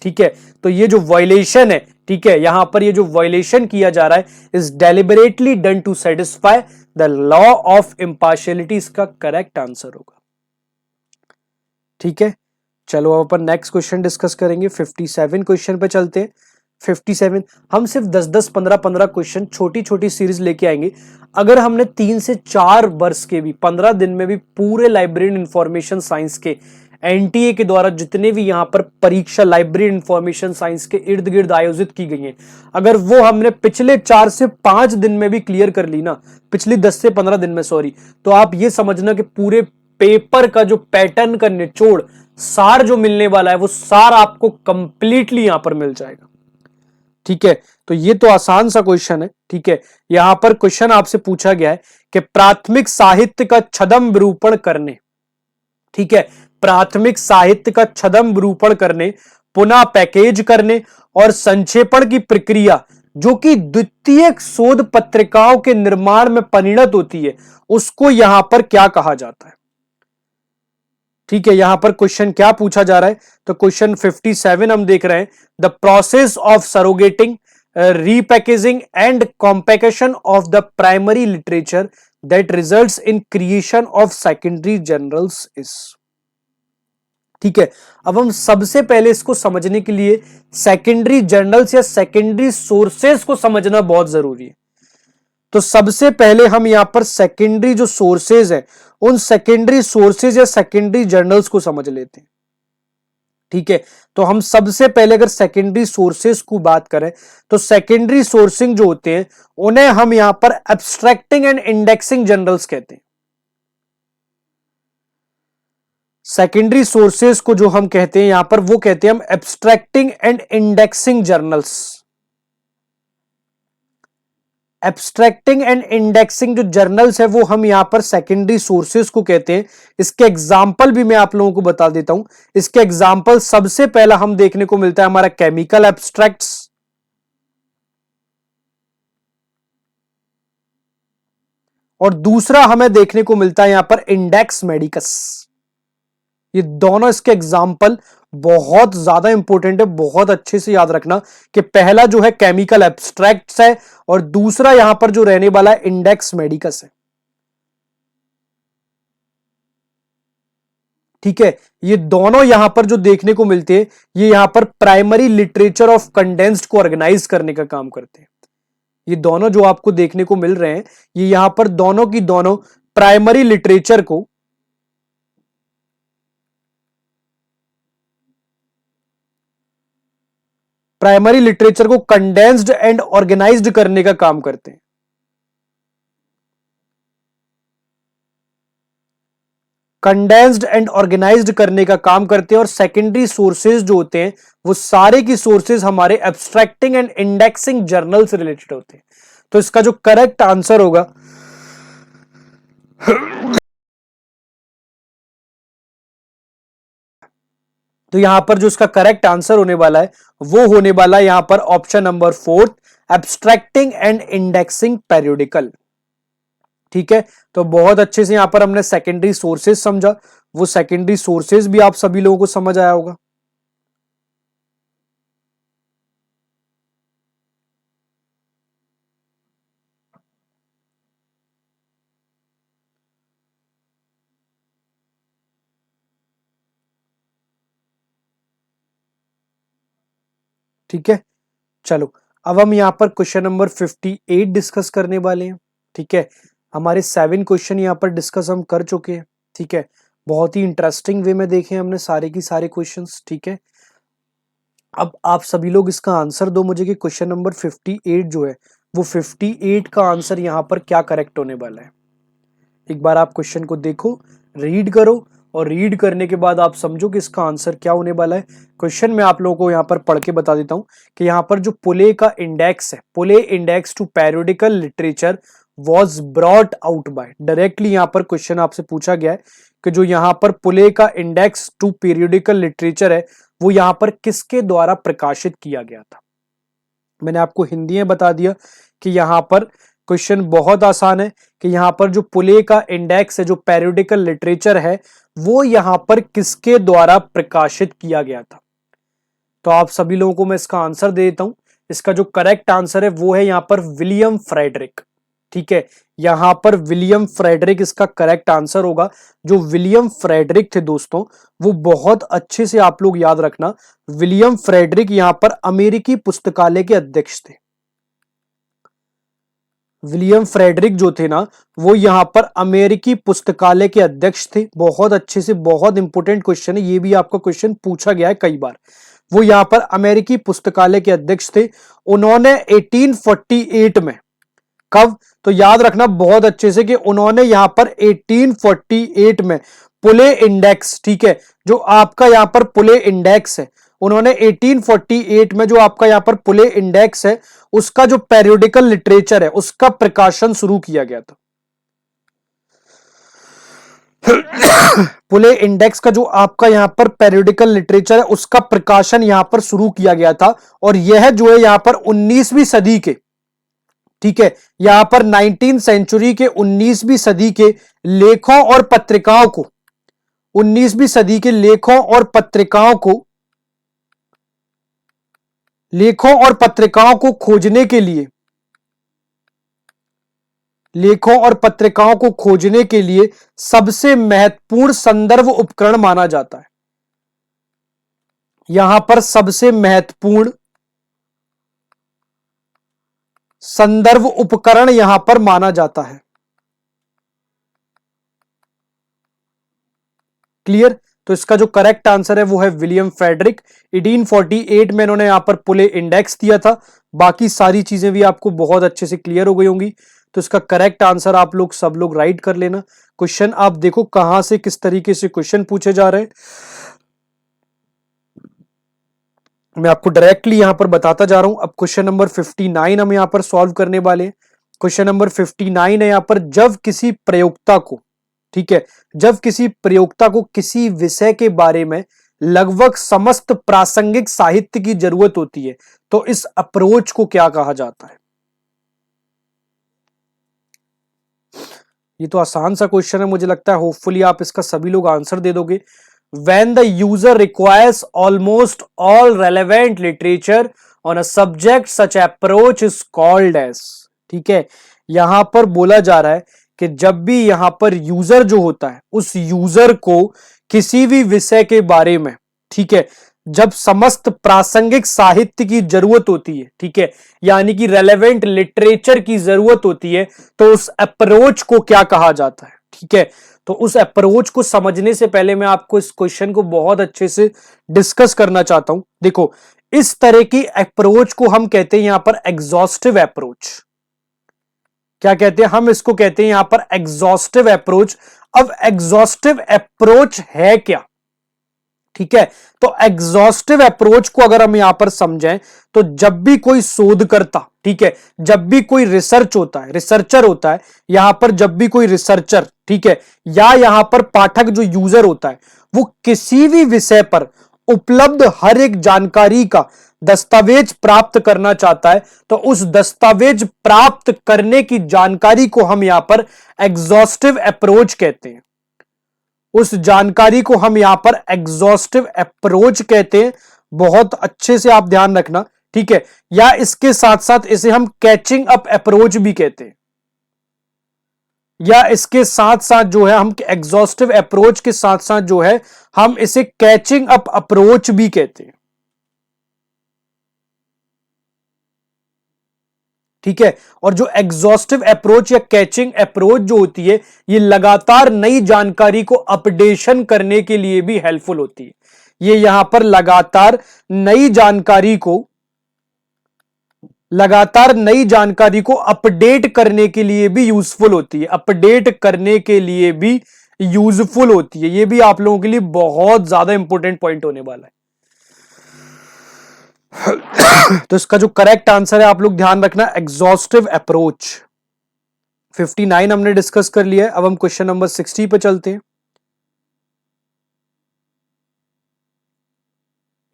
ठीक है, तो ये जो वायलेशन है, ठीक है, यहां पर ये जो वायलेशन किया जा रहा है, is deliberately done to satisfy the law of impartiality, इसका करेक्ट आंसर होगा। ठीक है, चलो अब अपन नेक्स्ट क्वेश्चन डिस्कस करेंगे। 57 क्वेश्चन पे चलते हैं। 57। हम सिर्फ 10-10, 15-15 क्वेश्चन छोटी छोटी सीरीज लेके आएंगे। अगर हमने 3 से 4 वर्ष के भी 15 दिन में भी पूरे लाइब्रेरी इंफॉर्मेशन साइंस के एनटीए के द्वारा जितने भी यहां पर परीक्षा लाइब्रेरी इंफॉर्मेशन साइंस के इर्द गिर्द आयोजित की गई हैं, अगर वो हमने पिछले 4 से 5 दिन में भी क्लियर कर ली ना, पिछली 10 से 15 दिन में सॉरी, तो आप ये समझना कि पूरे पेपर का जो पैटर्न का निचोड़ सार जो मिलने वाला है वो सार आपको कंप्लीटली यहां पर मिल जाएगा। ठीक है, तो ये तो आसान सा क्वेश्चन है। ठीक है, यहां पर क्वेश्चन आपसे पूछा गया है कि प्राथमिक साहित्य का छद्म विरूपण करने, ठीक है, प्राथमिक साहित्य का छद्म विरूपण करने, पुनः पैकेज करने और संक्षेपण की प्रक्रिया जो कि द्वितीयक शोध पत्रिकाओं के निर्माण में परिणत होती है, उसको यहां पर क्या कहा जाता है। ठीक है, यहां पर क्वेश्चन क्या पूछा जा रहा है, तो क्वेश्चन 57 हम देख रहे हैं, the process of surrogating, repackaging and compaction of the primary literature that results in creation of secondary journals is. ठीक है, अब हम सबसे पहले इसको समझने के लिए सेकेंडरी जर्नल्स या सेकेंडरी सोर्सेस को समझना बहुत जरूरी है। तो सबसे पहले हम यहां पर सेकेंडरी जो सोर्सेज है, उन सेकेंडरी सोर्सेज या सेकेंडरी जर्नल्स को समझ लेते हैं। ठीक है, तो हम सबसे पहले अगर सेकेंडरी सोर्सेज को बात करें तो सेकेंडरी सोर्सिंग जो होते हैं उन्हें हम यहां पर एब्स्ट्रैक्टिंग एंड इंडेक्सिंग जर्नल्स कहते हैं। सेकेंडरी सोर्सेज को जो हम कहते हैं यहां पर वो कहते हैं हम abstracting and indexing journals. Abstracting and indexing जो जर्नल्स है वो हम यहां पर सेकेंडरी सोर्सेज को कहते हैं। इसके एग्जांपल भी मैं आप लोगों को बता देता हूं। इसके एग्जांपल सबसे पहला हम देखने को मिलता है हमारा केमिकल एब्स्ट्रैक्ट्स, और दूसरा हमें देखने को मिलता है यहां पर इंडेक्स मेडिकस। ये दोनों इसके एग्जाम्पल बहुत ज्यादा इंपॉर्टेंट है, बहुत अच्छे से याद रखना कि पहला जो है केमिकल एब्स्ट्रैक्ट्स है और दूसरा यहां पर जो रहने वाला है इंडेक्स मेडिकस है। ठीक है, ये दोनों यहां पर जो देखने को मिलते हैं ये यहां पर प्राइमरी लिटरेचर ऑफ कंडेंस्ड को ऑर्गेनाइज करने का काम करते हैं। ये दोनों जो आपको देखने को मिल रहे हैं ये यहां पर दोनों की दोनों प्राइमरी लिटरेचर को कंडेंस्ड एंड ऑर्गेनाइज्ड करने का काम करते हैं। कंडेंस्ड एंड ऑर्गेनाइज्ड करने का काम करते हैं और सेकेंडरी सोर्सेज जो होते हैं वो सारे की सोर्सेज हमारे एब्स्ट्रैक्टिंग एंड इंडेक्सिंग जर्नल से रिलेटेड होते हैं। तो इसका जो करेक्ट आंसर होगा तो यहां पर जो इसका करेक्ट आंसर होने वाला है वो होने वाला है यहां पर option number 4, एब्स्ट्रैक्टिंग and indexing periodical. ठीक है, तो बहुत अच्छे से यहां पर हमने सेकेंडरी सोर्सेज समझा, वो सेकेंडरी सोर्सेज भी आप सभी लोगों को समझ आया होगा। ठीक है, चलो अब हम यहां पर क्वेश्चन नंबर 58 डिस्कस करने वाले हैं। ठीक है, हमारे 7 क्वेश्चन यहां पर डिस्कस हम कर चुके हैं। ठीक है, बहुत ही इंटरेस्टिंग वे में देखे हमने सारे की सारे क्वेश्चंस। ठीक है, अब आप सभी लोग इसका आंसर दो मुझे कि क्वेश्चन नंबर 58 जो है वो 58 का आंसर यहां पर क्या करेक्ट होने वाला है। एक बार आप क्वेश्चन को देखो, रीड करो और रीड करने के बाद आप समझो कि इसका आंसर क्या होने वाला है। क्वेश्चन में आप लोगों को यहां पर पढ़ के बता देता हूं कि यहां पर जो पुले का इंडेक्स है, Poole index to periodical literature was brought out by, directly यहां पर क्वेश्चन आपसे पूछा गया है कि जो यहां पर पुले का इंडेक्स टू पीरियोडिकल लिटरेचर है वो यहां पर किसके द्वारा प्रकाशित किया गया था। मैंने आपको हिंदी में बता दिया कि यहां पर क्वेश्चन बहुत आसान है कि यहां पर जो पुले का इंडेक्स है, जो पेरियोडिकल लिटरेचर है, वो यहां पर किसके द्वारा प्रकाशित किया गया था। तो आप सभी लोगों को मैं इसका आंसर दे देता हूं। इसका जो करेक्ट आंसर है वो है यहां पर विलियम फ्रेडरिक। ठीक है, यहां पर विलियम फ्रेडरिक इसका करेक्ट आंसर होगा। जो विलियम फ्रेडरिक थे दोस्तों, वो बहुत अच्छे से आप लोग याद रखना, विलियम फ्रेडरिक यहां पर अमेरिकी पुस्तकालय के अध्यक्ष थे। विलियम फ्रेडरिक जो थे ना, वो यहां पर अमेरिकी पुस्तकालय के अध्यक्ष थे। बहुत अच्छे से, बहुत इंपॉर्टेंट क्वेश्चन है, ये भी आपका क्वेश्चन पूछा गया है कई बार। वो यहां पर अमेरिकी पुस्तकालय के अध्यक्ष थे। उन्होंने 1848 में, कब, तो याद रखना बहुत अच्छे से कि उन्होंने यहां पर 1848 में पुले इंडेक्स, ठीक है, जो आपका यहां पर पुले इंडेक्स है, उन्होंने 1848 में जो आपका यहां पर पुले इंडेक्स है, उसका जो पेरियोडिकल लिटरेचर है, उसका प्रकाशन शुरू किया गया था। पुले इंडेक्स का जो आपका यहां पर पेरियोडिकल लिटरेचर है, उसका प्रकाशन यहां पर शुरू किया गया था। और यह जो है यहां पर 19वीं सदी के, ठीक है, यहां पर 19 सेंचुरी के 19वीं सदी के लेखों और पत्रिकाओं को, 19वीं सदी के लेखों और पत्रिकाओं को खोजने के लिए, लेखों और पत्रिकाओं को खोजने के लिए सबसे महत्वपूर्ण संदर्भ उपकरण माना जाता है। यहां पर सबसे महत्वपूर्ण संदर्भ उपकरण यहां पर माना जाता है। क्लियर? तो इसका जो करेक्ट आंसर है वो है विलियम फ्रेडरिक। 1848 में इन्होंने यहां पर पुले इंडेक्स दिया था। बाकी सारी चीजें भी आपको बहुत अच्छे से क्लियर हो गई होंगी। तो इसका करेक्ट आंसर आप लोग सब लोग राइट कर लेना। क्वेश्चन आप देखो कहां से किस तरीके से क्वेश्चन पूछे जा रहे हैं, मैं आपको डायरेक्टली यहां पर बताता जा रहा हूं। अब क्वेश्चन नंबर 59 हम यहां पर सॉल्व करने वाले हैं। क्वेश्चन नंबर 59 है यहां पर, जब किसी प्रयोक्ता को, ठीक है, जब किसी प्रयोक्ता को किसी विषय के बारे में लगभग समस्त प्रासंगिक साहित्य की जरूरत होती है, तो इस अप्रोच को क्या कहा जाता है? ये तो आसान सा क्वेश्चन है, मुझे लगता है होपफुली आप इसका सभी लोग आंसर दे दोगे। When the user requires almost all relevant literature on a subject, such approach is called as, ठीक है, यहां पर बोला जा रहा है कि जब भी यहां पर यूजर जो होता है, उस यूजर को किसी भी विषय के बारे में, ठीक है, जब समस्त प्रासंगिक साहित्य की जरूरत होती है, ठीक है, यानी कि रेलेवेंट लिटरेचर की जरूरत होती है, तो उस अप्रोच को क्या कहा जाता है? ठीक है, तो उस अप्रोच को समझने से पहले मैं आपको इस क्वेश्चन को बहुत अच्छे से डिस्कस करना चाहता हूं। देखो, इस तरह की अप्रोच को हम कहते हैं यहां पर एग्जॉस्टिव अप्रोच। क्या कहते हैं? हम इसको कहते हैं यहां पर एग्जॉस्टिव अप्रोच। अब एग्जॉस्टिव अप्रोच है क्या? ठीक है, तो एग्जॉस्टिव अप्रोच को अगर हम यहां पर समझें, तो जब भी कोई शोधकर्ता, ठीक है, जब भी कोई रिसर्च होता है, रिसर्चर होता है, यहां पर जब भी कोई रिसर्चर, ठीक है, या यहां पर पाठक जो यूजर होता है, वो किसी भी विषय पर उपलब्ध हर एक जानकारी का दस्तावेज प्राप्त करना चाहता है, तो उस दस्तावेज प्राप्त करने की जानकारी को हम यहां पर एग्जॉस्टिव अप्रोच कहते हैं। उस जानकारी को हम यहां पर एग्जॉस्टिव अप्रोच कहते हैं। बहुत अच्छे से आप ध्यान रखना, ठीक है, या इसके साथ साथ इसे हम कैचिंग अप अप्रोच भी कहते हैं, या इसके साथ साथ जो है हम एग्जॉस्टिव अप्रोच के साथ साथ जो है हम इसे कैचिंग अप अप्रोच भी कहते हैं। ठीक है, और जो एग्जॉस्टिव अप्रोच या कैचिंग अप्रोच जो होती है, ये लगातार नई जानकारी को अपडेशन करने के लिए भी हेल्पफुल होती है। ये यहां पर लगातार नई जानकारी को अपडेट करने के लिए भी यूजफुल होती है, अपडेट करने के लिए भी यूजफुल होती है। ये भी आप लोगों के लिए बहुत ज्यादा इंपॉर्टेंट पॉइंट होने वाला है। तो इसका जो करेक्ट आंसर है, आप लोग ध्यान रखना, एग्जॉस्टिव अप्रोच। 59 हमने डिस्कस कर लिया है। अब हम क्वेश्चन नंबर 60 पे चलते हैं।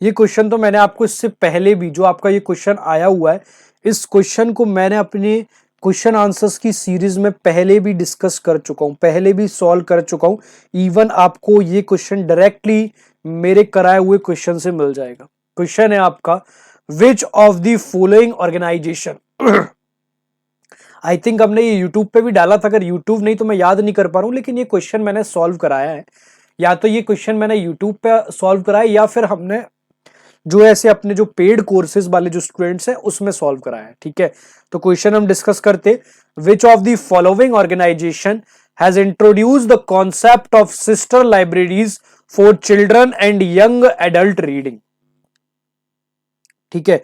ये क्वेश्चन तो मैंने आपको इससे पहले भी, जो आपका ये क्वेश्चन आया हुआ है, इस क्वेश्चन को मैंने अपने क्वेश्चन आंसर्स की सीरीज में पहले भी डिस्कस कर चुका हूं, पहले भी सॉल्व कर चुका हूं। इवन आपको ये क्वेश्चन डायरेक्टली मेरे कराए हुए क्वेश्चन से मिल जाएगा। क्वेश्चन है आपका, which of the following organization I think हमने ये यूट्यूब पे भी डाला था, अगर यूट्यूब नहीं तो मैं याद नहीं कर पा रहा हूँ, लेकिन ये क्वेश्चन मैंने सॉल्व कराया है। या तो ये क्वेश्चन मैंने यूट्यूब पे सॉल्व कराया या फिर हमने जो ऐसे अपने जो पेड कोर्सेज वाले जो स्टूडेंट्स हैं उसमें सॉल्व कराया है। ठीक है, तो क्वेश्चन हम डिस्कस करते, which of the following organization has introduce the concept of sister libraries for children and young adult reading. ठीक है,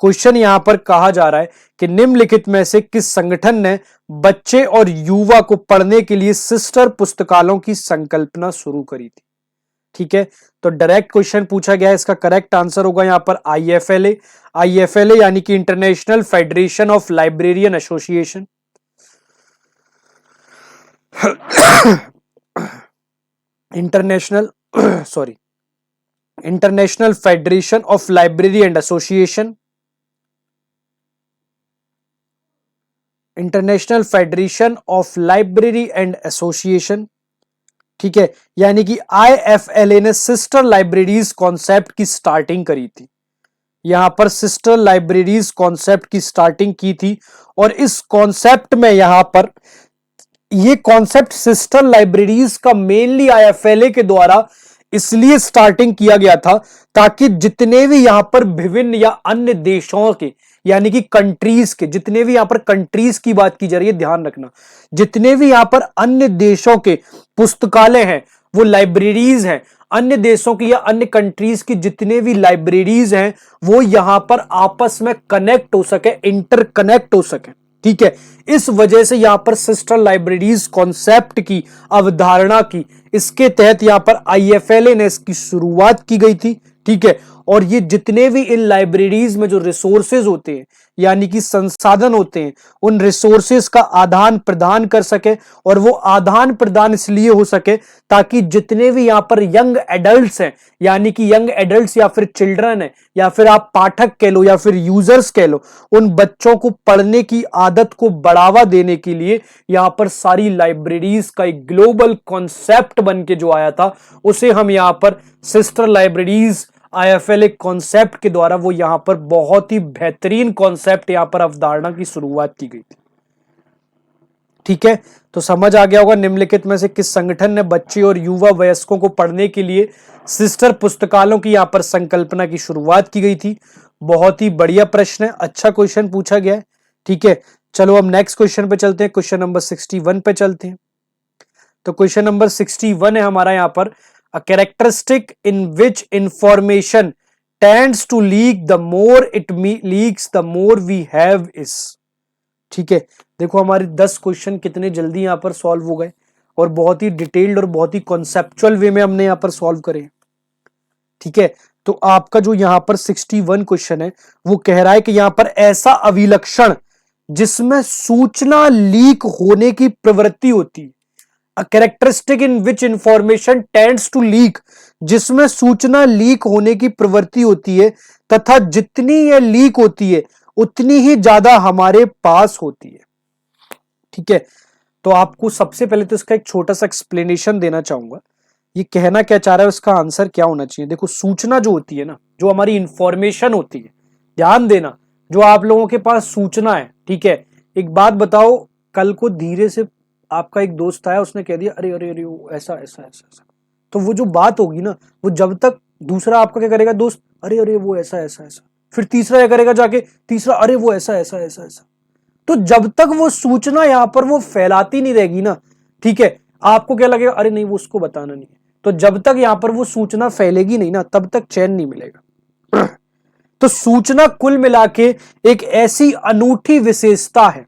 क्वेश्चन यहां पर कहा जा रहा है कि निम्नलिखित में से किस संगठन ने बच्चे और युवा को पढ़ने के लिए सिस्टर पुस्तकालयों की संकल्पना शुरू करी थी। ठीक है, तो डायरेक्ट क्वेश्चन पूछा गया है, इसका करेक्ट आंसर होगा यहां पर आईएफएलए। आईएफएलए यानी कि international federation of librarian association. International sorry international federation of library and association. International federation of library and association. ठीक है, यानी कि आईएफएलए ने सिस्टर लाइब्रेरीज कॉन्सेप्ट की स्टार्टिंग करी थी। यहां पर सिस्टर लाइब्रेरीज कॉन्सेप्ट की स्टार्टिंग की थी, और इस कॉन्सेप्ट में यहां पर ये कॉन्सेप्ट सिस्टर लाइब्रेरीज का मेनली आईएफएलए के द्वारा इसलिए स्टार्टिंग किया गया था ताकि जितने भी यहां पर विभिन्न या अन्य देशों के यानी कि कंट्रीज के, जितने भी यहां पर कंट्रीज की बात की जा रही है, ध्यान रखना, जितने भी यहां पर अन्य देशों के पुस्तकालय हैं, वो लाइब्रेरीज हैं, अन्य देशों की या अन्य कंट्रीज की जितने भी लाइब्रेरीज हैं वो यहां पर आपस में कनेक्ट हो सके, इंटरकनेक्ट हो सके। ठीक है, इस वजह से यहां पर सिस्टर लाइब्रेरीज कॉन्सेप्ट की अवधारणा की, इसके तहत यहां पर आईएफएलए ने इसकी शुरुआत की गई थी। ठीक है, और ये जितने भी इन लाइब्रेरीज में जो रिसोर्सेज होते हैं यानी कि संसाधन होते हैं, उन रिसोर्सेज का आदान प्रदान कर सके, और वो आदान प्रदान इसलिए हो सके ताकि जितने भी यहां पर यंग एडल्ट्स हैं यानी कि यंग एडल्ट्स या फिर चिल्ड्रन है या फिर आप पाठक कह लो या फिर यूजर्स कह लो, उन बच्चों को पढ़ने की आदत को बढ़ावा देने के लिए यहां पर सारी लाइब्रेरीज का एक ग्लोबल कॉन्सेप्ट बन के जो आया था उसे हम यहां पर सिस्टर लाइब्रेरीज आईएफएलए कॉन्सेप्ट के द्वारा, वो यहां पर बहुत ही बेहतरीन कॉन्सेप्ट यहां पर अवधारणा की शुरुआत की गई थी। ठीक है, तो समझ आ गया होगा निम्नलिखित में से किस संगठन ने बच्चे और युवा वयस्कों को पढ़ने के लिए सिस्टर पुस्तकालयों की यहां पर संकल्पना की शुरुआत की गई थी। बहुत ही बढ़िया प्रश्न है, अच्छा क्वेश्चन पूछा गया है। ठीक है, चलो हम नेक्स्ट क्वेश्चन पे चलते हैं, क्वेश्चन नंबर 61 पे चलते हैं। तो क्वेश्चन नंबर 61 है हमारा यहां पर, a characteristic in which information tends to leak, the more it leaks the more we have is। ठीक है, देखो हमारे 10 क्वेश्चन कितने जल्दी यहां पर सॉल्व हो गए और बहुत ही डिटेल्ड और बहुत ही कॉन्सेप्चुअल वे में हमने यहां पर सॉल्व करे। ठीक है, तो आपका जो यहां पर 61 क्वेश्चन है वो कह रहा है कि यहां पर ऐसा अभिलक्षण जिसमें सूचना लीक होने की प्रवृत्ति होती है, A characteristic in which information tends to leak, जिसमें सूचना लीक होने की प्रवृत्ति होती है तथा जितनी यह लीक होती है उतनी ही ज्यादा हमारे पास होती है। ठीक है, तो आपको सबसे पहले तो इसका एक छोटा सा एक्सप्लेनेशन देना चाहूंगा, ये कहना क्या चाह रहा है, उसका आंसर क्या होना चाहिए। देखो सूचना जो होती है ना, जो हमारी इंफॉर्मेशन होती है, ध्यान देना, जो आप लोगों के पास सूचना है। ठीक है, एक बात बताओ, कल को धीरे से आपका एक दोस्त आया, उसने कह दिया अरे अरे अरे वो ऐसा ऐसा ऐसा ऐसा, तो वो जो बात होगी ना, वो जब तक दूसरा आपका क्या करेगा, दोस्त अरे अरे वो ऐसा ऐसा ऐसा, फिर तीसरा क्या करेगा जाके, तीसरा अरे वो ऐसा ऐसा ऐसा ऐसा, तो जब तक वो सूचना यहां पर वो फैलाती नहीं रहेगी ना, ठीक है, आपको क्या लगेगा, अरे नहीं वो उसको बताना नहीं है। तो जब तक यहां पर वो सूचना फैलेगी नहीं ना, तब तक चैन नहीं मिलेगा। तो सूचना कुल मिला के एक ऐसी अनूठी विशेषता है।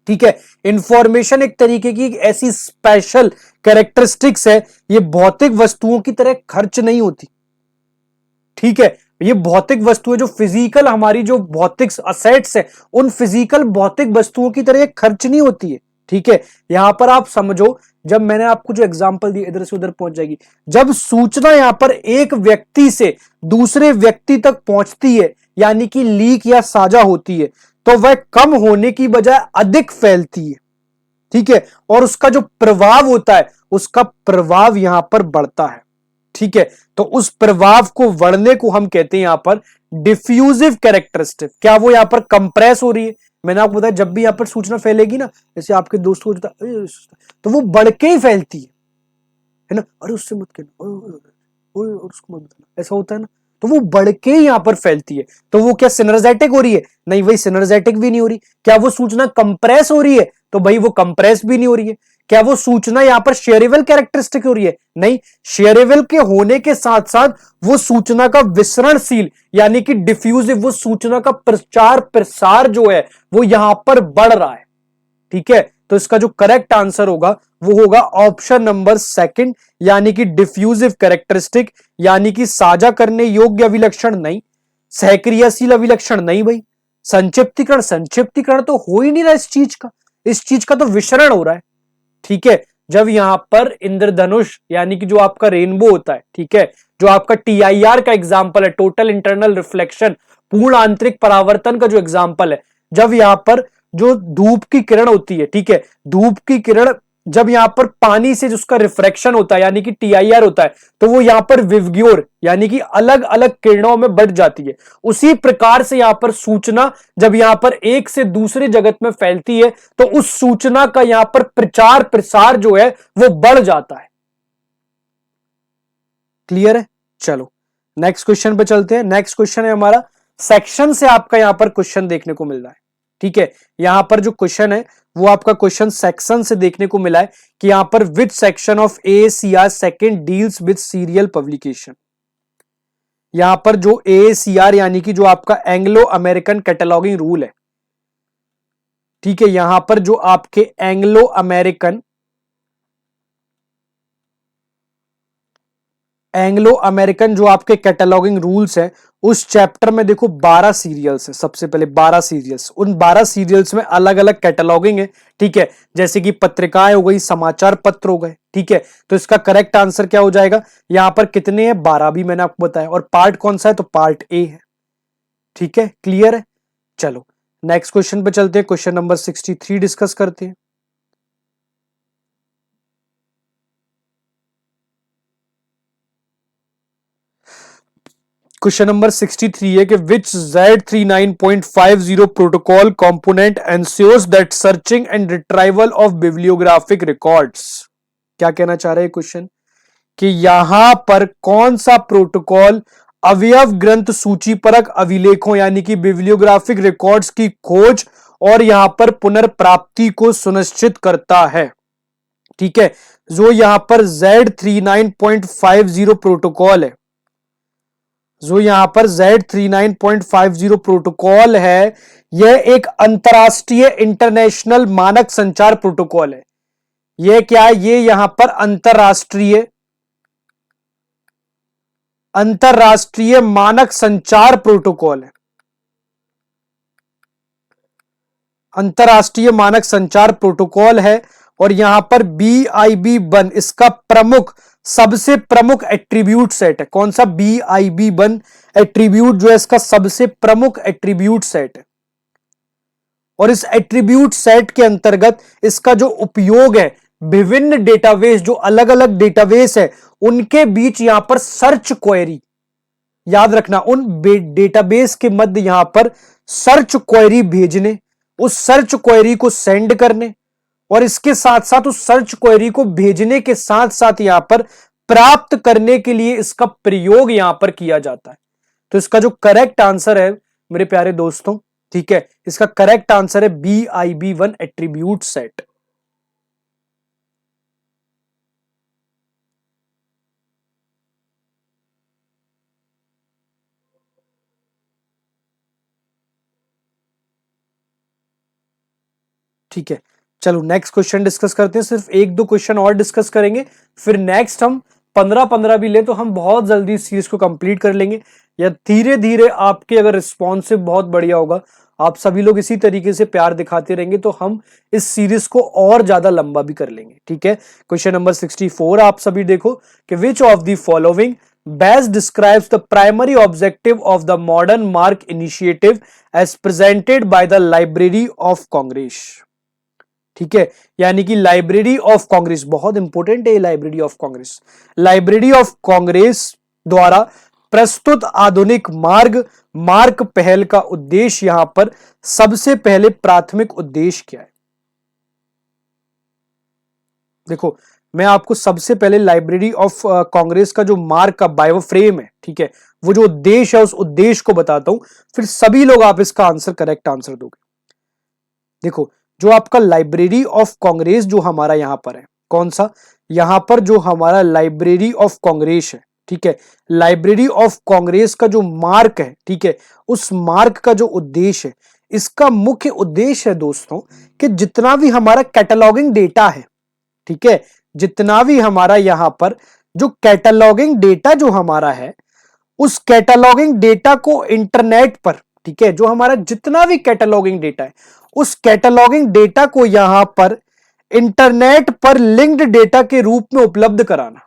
ठीक है, इंफॉर्मेशन एक तरीके की एक ऐसी स्पेशल कैरेक्टरिस्टिक्स है, ये भौतिक वस्तुओं की तरह खर्च नहीं होती। ठीक है, ये भौतिक वस्तुएं जो फिजिकल हमारी जो भौतिक असेट्स है, उन फिजिकल भौतिक वस्तुओं की तरह खर्च नहीं होती है। ठीक है, यहां पर आप समझो, जब मैंने आपको जो एग्जांपल दी इधर से उधर पहुंच जाएगी, जब सूचना यहां पर एक व्यक्ति से दूसरे व्यक्ति तक पहुंचती है यानी कि लीक या साझा होती है, तो वह कम होने की बजाय अधिक फैलती है। ठीक है, और उसका जो प्रभाव होता है, उसका प्रभाव यहां पर बढ़ता है। ठीक है, तो उस प्रभाव को बढ़ने को हम कहते हैं यहां पर डिफ्यूजिव कैरेक्टरिस्टिक। क्या वो यहां पर कंप्रेस हो रही है, मैंने आपको बताया जब भी यहाँ पर सूचना फैलेगी ना, जैसे आपके दोस्त को तो वो बढ़ के ही फैलती है ना, अरे उससे मत कहना, उसको मत बताना, ऐसा होता है ना, तो वो बढ़ के ही यहाँ पर फैलती है। तो वो क्या सिनर्जेटिक हो रही है? नहीं भाई, सिनर्जेटिक भी नहीं हो रही। क्या वो सूचना कंप्रेस हो रही है? तो भाई वो कंप्रेस भी नहीं हो रही है। क्या वो सूचना यहां पर शेयरेबल कैरेक्टरिस्टिक हो रही है? नहीं, शेयरेबल के होने के साथ साथ वो सूचना का विसरणशील यानी कि डिफ्यूजिव, वो सूचना का प्रचार प्रसार जो है वो यहां पर बढ़ रहा है। ठीक है, तो इसका जो करेक्ट आंसर होगा वो होगा ऑप्शन नंबर सेकंड, यानी कि डिफ्यूजिव कैरेक्टरिस्टिक, यानी कि साझा करने योग्य अभिलक्षण नहीं, सहक्रियाशील अभिलक्षण नहीं भाई, संक्षिप्तीकरण, संक्षिप्तीकरण तो हो ही नहीं रहा इस चीज का, इस चीज का तो विसरण हो रहा है। ठीक है, जब यहां पर इंद्रधनुष यानी कि जो आपका रेनबो होता है, ठीक है, जो आपका टीआईआर का एग्जाम्पल है, टोटल इंटरनल रिफ्लेक्शन, पूर्ण आंतरिक परावर्तन का जो एग्जाम्पल है, जब यहां पर जो धूप की किरण होती है, ठीक है, धूप की किरण जब यहां पर पानी से जिसका रिफ्रैक्शन होता है यानी कि टीआईआर होता है, तो वो यहां पर विवग्योर यानी कि अलग अलग किरणों में बढ़ जाती है। उसी प्रकार से यहां पर सूचना जब यहां पर एक से दूसरे जगत में फैलती है तो उस सूचना का यहां पर प्रचार प्रसार जो है वो बढ़ जाता है। क्लियर है? चलो नेक्स्ट क्वेश्चन पे चलते हैं। नेक्स्ट क्वेश्चन है हमारा सेक्शन से आपका यहां पर क्वेश्चन देखने को मिल रहा है। ठीक है, यहां पर जो क्वेश्चन है वो आपका क्वेश्चन सेक्शन से देखने को मिला है कि यहां पर which section of AACR second deals with serial publication. यहां पर जो AACR यानी कि जो आपका एंग्लो अमेरिकन कैटलॉगिंग रूल है, ठीक है, यहां पर जो आपके एंग्लो अमेरिकन जो आपके कैटलॉगिंग रूल्स है, उस चैप्टर में देखो 12 सीरियल्स है। सबसे पहले 12 सीरियल्स, उन 12 सीरियल्स में अलग अलग कैटलॉगिंग है। ठीक है, जैसे कि पत्रिकाएं हो गई, समाचार पत्र हो गए। ठीक है, तो इसका करेक्ट आंसर क्या हो जाएगा? यहां पर कितने हैं? 12 भी मैंने आपको बताया। और पार्ट कौन सा है? तो पार्ट ए है। ठीक है, क्लियर है? चलो नेक्स्ट क्वेश्चन पे चलते हैं। क्वेश्चन नंबर 63 डिस्कस करते हैं। क्वेश्चन नंबर 63 है कि विच Z39.50 protocol component ensures that searching and retrieval of bibliographic records. क्या कहना चाह रहे हैं क्वेश्चन कि यहां पर कौन सा प्रोटोकॉल अवयव ग्रंथ सूचीपरक अभिलेखों यानी कि बिब्लियोग्राफिक रिकॉर्ड्स की खोज और यहां पर पुनर्प्राप्ति को सुनिश्चित करता है। ठीक है, जो यहां पर Z39.50 प्रोटोकॉल है, जो यहां पर Z39.50 प्रोटोकॉल है, यह एक अंतरराष्ट्रीय इंटरनेशनल मानक संचार प्रोटोकॉल है। यह क्या है? ये यहां पर अंतरराष्ट्रीय मानक संचार प्रोटोकॉल है। अंतरराष्ट्रीय मानक संचार प्रोटोकॉल है और यहां पर BIB1 इसका प्रमुख, सबसे प्रमुख एट्रीब्यूट सेट है। कौन सा? BIB1 एट्रीब्यूट जो है इसका सबसे प्रमुख एट्रीब्यूट सेट है। और इस एट्रीब्यूट सेट के अंतर्गत इसका जो उपयोग है, विभिन्न डेटाबेस, जो अलग अलग डेटाबेस है उनके बीच यहां पर सर्च क्वेरी, याद रखना, उन डेटाबेस के मध्य यहां पर सर्च क्वेरी भेजने, उस सर्च क्वेरी को सेंड करने और इसके साथ साथ उस सर्च क्वेरी को भेजने के साथ साथ यहां पर प्राप्त करने के लिए इसका प्रयोग यहां पर किया जाता है। तो इसका जो करेक्ट आंसर है मेरे प्यारे दोस्तों, ठीक है, इसका करेक्ट आंसर है BIB1 एट्रीब्यूट सेट। ठीक है, चलो नेक्स्ट क्वेश्चन डिस्कस करते हैं। सिर्फ एक दो क्वेश्चन और डिस्कस करेंगे, फिर नेक्स्ट हम 15-15 भी ले तो हम बहुत जल्दी इस सीरीज को कंप्लीट कर लेंगे। या धीरे धीरे आपके अगर रिस्पॉन्सिव बहुत बढ़िया होगा, आप सभी लोग इसी तरीके से प्यार दिखाते रहेंगे, तो हम इस सीरीज को और ज्यादा लंबा भी कर लेंगे। ठीक है, क्वेश्चन नंबर 64 आप सभी देखो कि which of the following best describes the primary objective of the modern MARC initiative as presented by the library of Congress. ठीक है, यानी कि लाइब्रेरी ऑफ कांग्रेस बहुत इंपॉर्टेंट है। लाइब्रेरी ऑफ कांग्रेस द्वारा प्रस्तुत आधुनिक मार्ग पहल का उद्देश्य यहां पर सबसे पहले प्राथमिक उद्देश्य क्या है? देखो, मैं आपको सबसे पहले लाइब्रेरी ऑफ कांग्रेस का जो मार्ग का बायोफ्रेम है, ठीक है, वो जो उद्देश्य है उस उद्देश्य को बताता हूं, फिर सभी लोग आप इसका आंसर करेक्ट आंसर दोगे। देखो, जो आपका लाइब्रेरी ऑफ कांग्रेस जो हमारा यहां पर है, कौन सा, यहां पर जो हमारा लाइब्रेरी ऑफ कांग्रेस है, ठीक है, लाइब्रेरी ऑफ कांग्रेस का जो मार्ग है, ठीक है, उस मार्ग का जो उद्देश्य है, इसका मुख्य उद्देश्य है दोस्तों कि जितना भी हमारा कैटलॉगिंग डेटा है, ठीक है, जितना भी हमारा यहां पर जो कैटलॉगिंग डेटा जो हमारा है, उस कैटलॉगिंग डेटा को इंटरनेट पर, ठीक है, जो हमारा जितना भी कैटलॉगिंग डेटा है, उस कैटलॉगिंग डेटा को यहां पर इंटरनेट पर लिंक्ड डेटा के रूप में उपलब्ध कराना,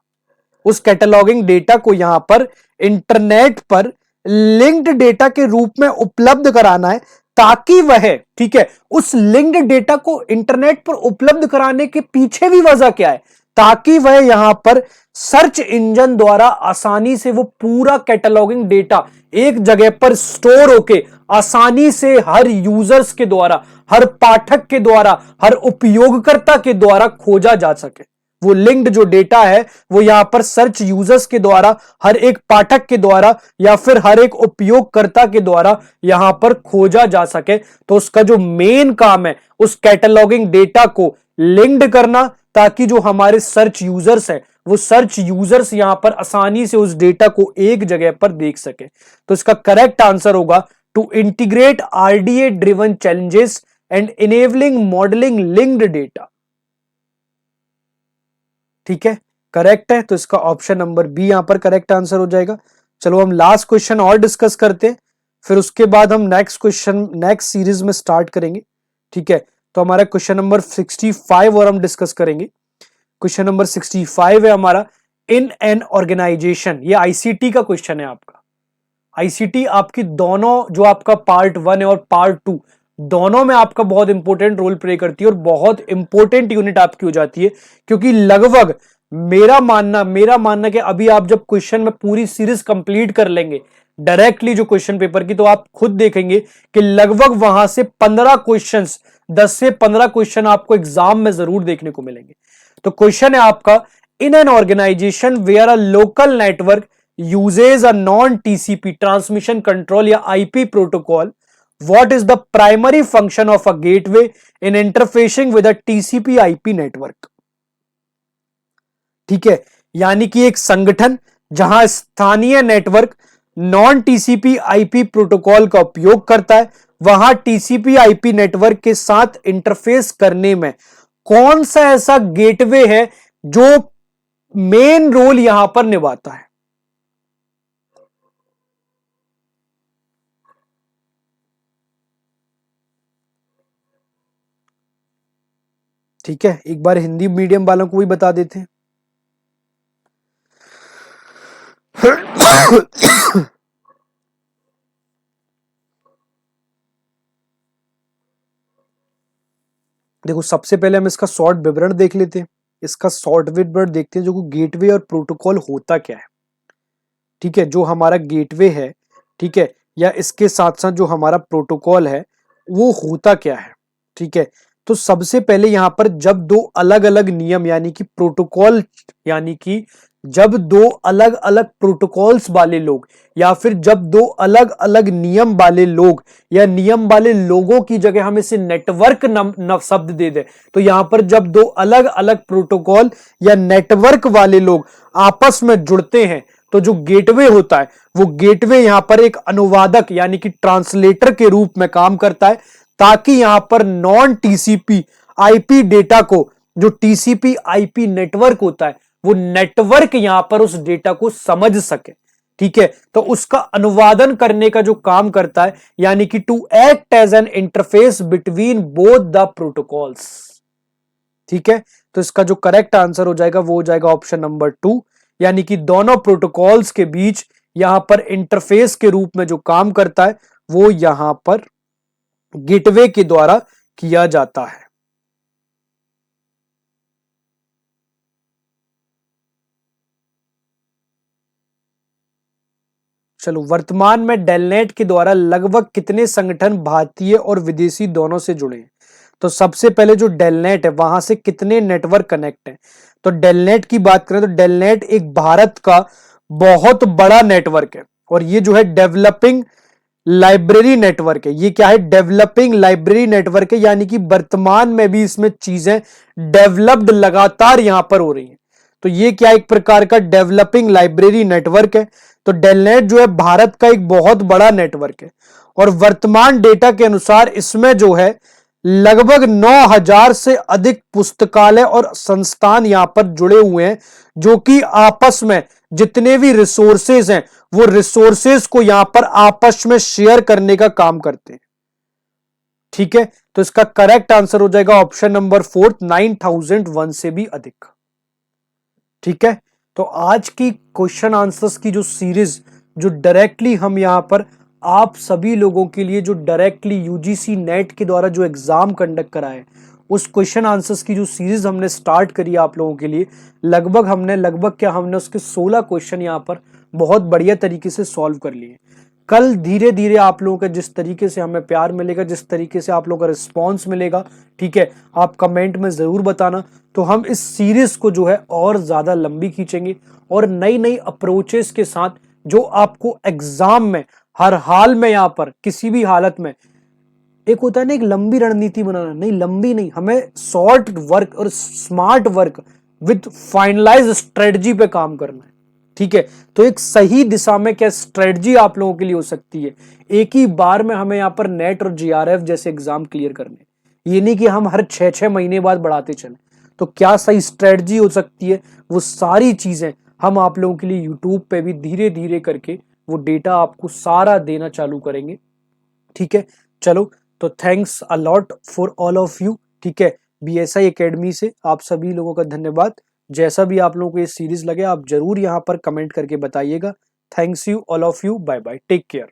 उस कैटलॉगिंग डेटा को यहां पर इंटरनेट पर लिंक्ड डेटा के रूप में उपलब्ध कराना है, ताकि वह, ठीक है, उस लिंक्ड डेटा को इंटरनेट पर उपलब्ध कराने के पीछे भी वजह क्या है, ताकि वह यहां पर सर्च इंजन द्वारा आसानी से वो पूरा कैटलॉगिंग डेटा एक जगह पर स्टोर होके आसानी से हर यूजर्स के द्वारा, हर पाठक के द्वारा, हर उपयोगकर्ता के द्वारा खोजा जा सके। वो लिंक्ड जो डेटा है वो यहां पर सर्च यूजर्स के द्वारा, हर एक पाठक के द्वारा या फिर हर एक उपयोगकर्ता के द्वारा यहां पर खोजा जा सके। तो उसका जो मेन काम है उस कैटलॉगिंग डेटा को लिंक्ड करना, ताकि जो हमारे सर्च यूजर्स हैं वो सर्च यूजर्स यहां पर आसानी से उस डेटा को एक जगह पर देख सके। तो इसका करेक्ट आंसर होगा to integrate RDA driven challenges and enabling modelling linked data. ठीक है, करेक्ट है, तो इसका ऑप्शन नंबर बी यहां पर करेक्ट आंसर हो जाएगा। चलो हम लास्ट क्वेश्चन और डिस्कस करते हैं, फिर उसके बाद हम नेक्स्ट क्वेश्चन नेक्स्ट सीरीज में स्टार्ट करेंगे। ठीक है, तो हमारा क्वेश्चन नंबर 65 और हम डिस्कस करेंगे। क्वेश्चन नंबर 65 है हमारा, इन एन ऑर्गेनाइजेशन, ये आईसीटी का क्वेश्चन है आपका। आईसीटी आपकी दोनों, जो आपका पार्ट 1 है और पार्ट 2 दोनों में आपका बहुत इंपॉर्टेंट रोल प्ले करती है और बहुत इंपॉर्टेंट यूनिट आपकी हो जाती है, क्योंकि लगभग मेरा मानना कि अभी आप जब क्वेश्चन में पूरी सीरीज कंप्लीट कर लेंगे डायरेक्टली जो क्वेश्चन पेपर की, तो आप खुद देखेंगे कि लगभग वहां से 15 क्वेश्चंस, 10 से 15 क्वेश्चन आपको एग्जाम में जरूर देखने को मिलेंगे। तो क्वेश्चन है आपका, in an organization where a local network uses a non-TCP transmission control या IP protocol, what is the primary function of a gateway in interfacing with a TCP IP network? ठीक है, यानी कि एक संगठन जहां स्थानीय network non TCP IP protocol का उपयोग करता है, वहां टीसीपी आईपी नेटवर्क के साथ इंटरफेस करने में कौन सा ऐसा गेटवे है जो मेन रोल यहां पर निभाता है? ठीक है, एक बार हिंदी मीडियम वालों को भी बता देते हैं। देखो, सबसे पहले हम इसका शॉर्ट विवरण देख लेते हैं। इसका शॉर्ट विवरण देखते हैं, जो गेटवे और प्रोटोकॉल होता क्या है। ठीक है, जो हमारा गेटवे है, ठीक है, या इसके साथ साथ जो हमारा प्रोटोकॉल है वो होता क्या है। ठीक है, तो सबसे पहले यहां पर जब दो अलग अलग नियम यानी कि प्रोटोकॉल, यानी कि जब दो अलग अलग प्रोटोकॉल्स वाले लोग या फिर जब दो अलग अलग नियम वाले लोग या नियम वाले लोगों की जगह हम इसे नेटवर्क शब्द दे दें, तो यहां पर जब दो अलग अलग प्रोटोकॉल या नेटवर्क वाले लोग आपस में जुड़ते हैं, तो जो गेटवे होता है वो गेटवे यहां पर एक अनुवादक यानी कि ट्रांसलेटर के रूप में काम करता है, ताकि यहां पर नॉन टीसीपी आईपी डेटा को, जो टीसीपी आईपी नेटवर्क होता है, वो नेटवर्क यहां पर उस डेटा को समझ सके। ठीक है, तो उसका अनुवादन करने का जो काम करता है, यानी कि to act as an interface between both the protocols. ठीक है, तो इसका जो करेक्ट आंसर हो जाएगा वो हो जाएगा ऑप्शन नंबर 2, यानी कि दोनों प्रोटोकॉल्स के बीच यहां पर इंटरफेस के रूप में जो काम करता है वो यहां पर गेटवे के द्वारा किया जाता है। चलो, वर्तमान में डेलनेट के द्वारा लगभग कितने संगठन भारतीय और विदेशी दोनों से जुड़े हैं? तो सबसे पहले जो डेलनेट है वहां से कितने नेटवर्क कनेक्ट हैं? तो डेलनेट की बात करें तो डेलनेट एक भारत का बहुत बड़ा नेटवर्क है और ये जो है डेवलपिंग लाइब्रेरी नेटवर्क है। ये क्या है? डेवलपिंग लाइब्रेरी नेटवर्क है, यानी कि वर्तमान में भी इसमें चीजें डेवलप्ड लगातार यहां पर हो रही हैं। तो ये क्या एक प्रकार का डेवलपिंग लाइब्रेरी नेटवर्क है। तो डेलनेट जो है भारत का एक बहुत बड़ा नेटवर्क है और वर्तमान डेटा के अनुसार इसमें जो है लगभग 9000 से अधिक पुस्तकालय और संस्थान यहां पर जुड़े हुए हैं, जो कि आपस में जितने भी रिसोर्सेज हैं वो रिसोर्सेज को यहां पर आपस में शेयर करने का काम करते हैं। ठीक है, तो इसका करेक्ट आंसर हो जाएगा ऑप्शन नंबर 4, 9001 से भी अधिक। ठीक है, तो आज की क्वेश्चन आंसर्स की जो सीरीज जो डायरेक्टली हम यहां पर आप सभी लोगों के लिए जो डायरेक्टली यूजीसी नेट के द्वारा जो एग्जाम कंडक्ट कराए उस क्वेश्चन आंसर्स की जो सीरीज हमने स्टार्ट करी आप लोगों के लिए, हमने उसके 16 क्वेश्चन यहां पर बहुत बढ़िया तरीके से सॉल्व कर लिए। कल धीरे धीरे आप लोगों का जिस तरीके से हमें प्यार मिलेगा, जिस तरीके से आप लोगों का रिस्पॉन्स मिलेगा, ठीक है, आप कमेंट में जरूर बताना, तो हम इस सीरीज को जो है और ज्यादा लंबी खींचेंगे और नई नई अप्रोचेस के साथ जो आपको एग्जाम में हर हाल में यहां पर किसी भी हालत में, एक होता है ना एक लंबी रणनीति बनाना, नहीं लंबी नहीं, हमें शॉर्ट वर्क और smart work with finalize strategy पे काम करना है। ठीक है, तो एक सही दिशा में क्या स्ट्रेटजी आप लोगों के लिए हो सकती है? एक ही बार में हमें यहां पर नेट और जीआरएफ जैसे एग्जाम क्लियर करने, ये नहीं कि हम हर 6-6 महीने बाद बढ़ाते चलें। तो क्या सही स्ट्रेटजी हो सकती है, वो सारी चीजें हम आप लोगों के लिए यूट्यूब पे भी धीरे धीरे करके वो डेटा आपको सारा देना चालू करेंगे। ठीक है, चलो, तो thanks a lot for all of you. ठीक है, बीएसआई एकेडमी से आप सभी लोगों का धन्यवाद। जैसा भी आप लोगों को ये सीरीज लगे आप जरूर यहाँ पर कमेंट करके बताइएगा। Thanks you all of you, bye bye, take care.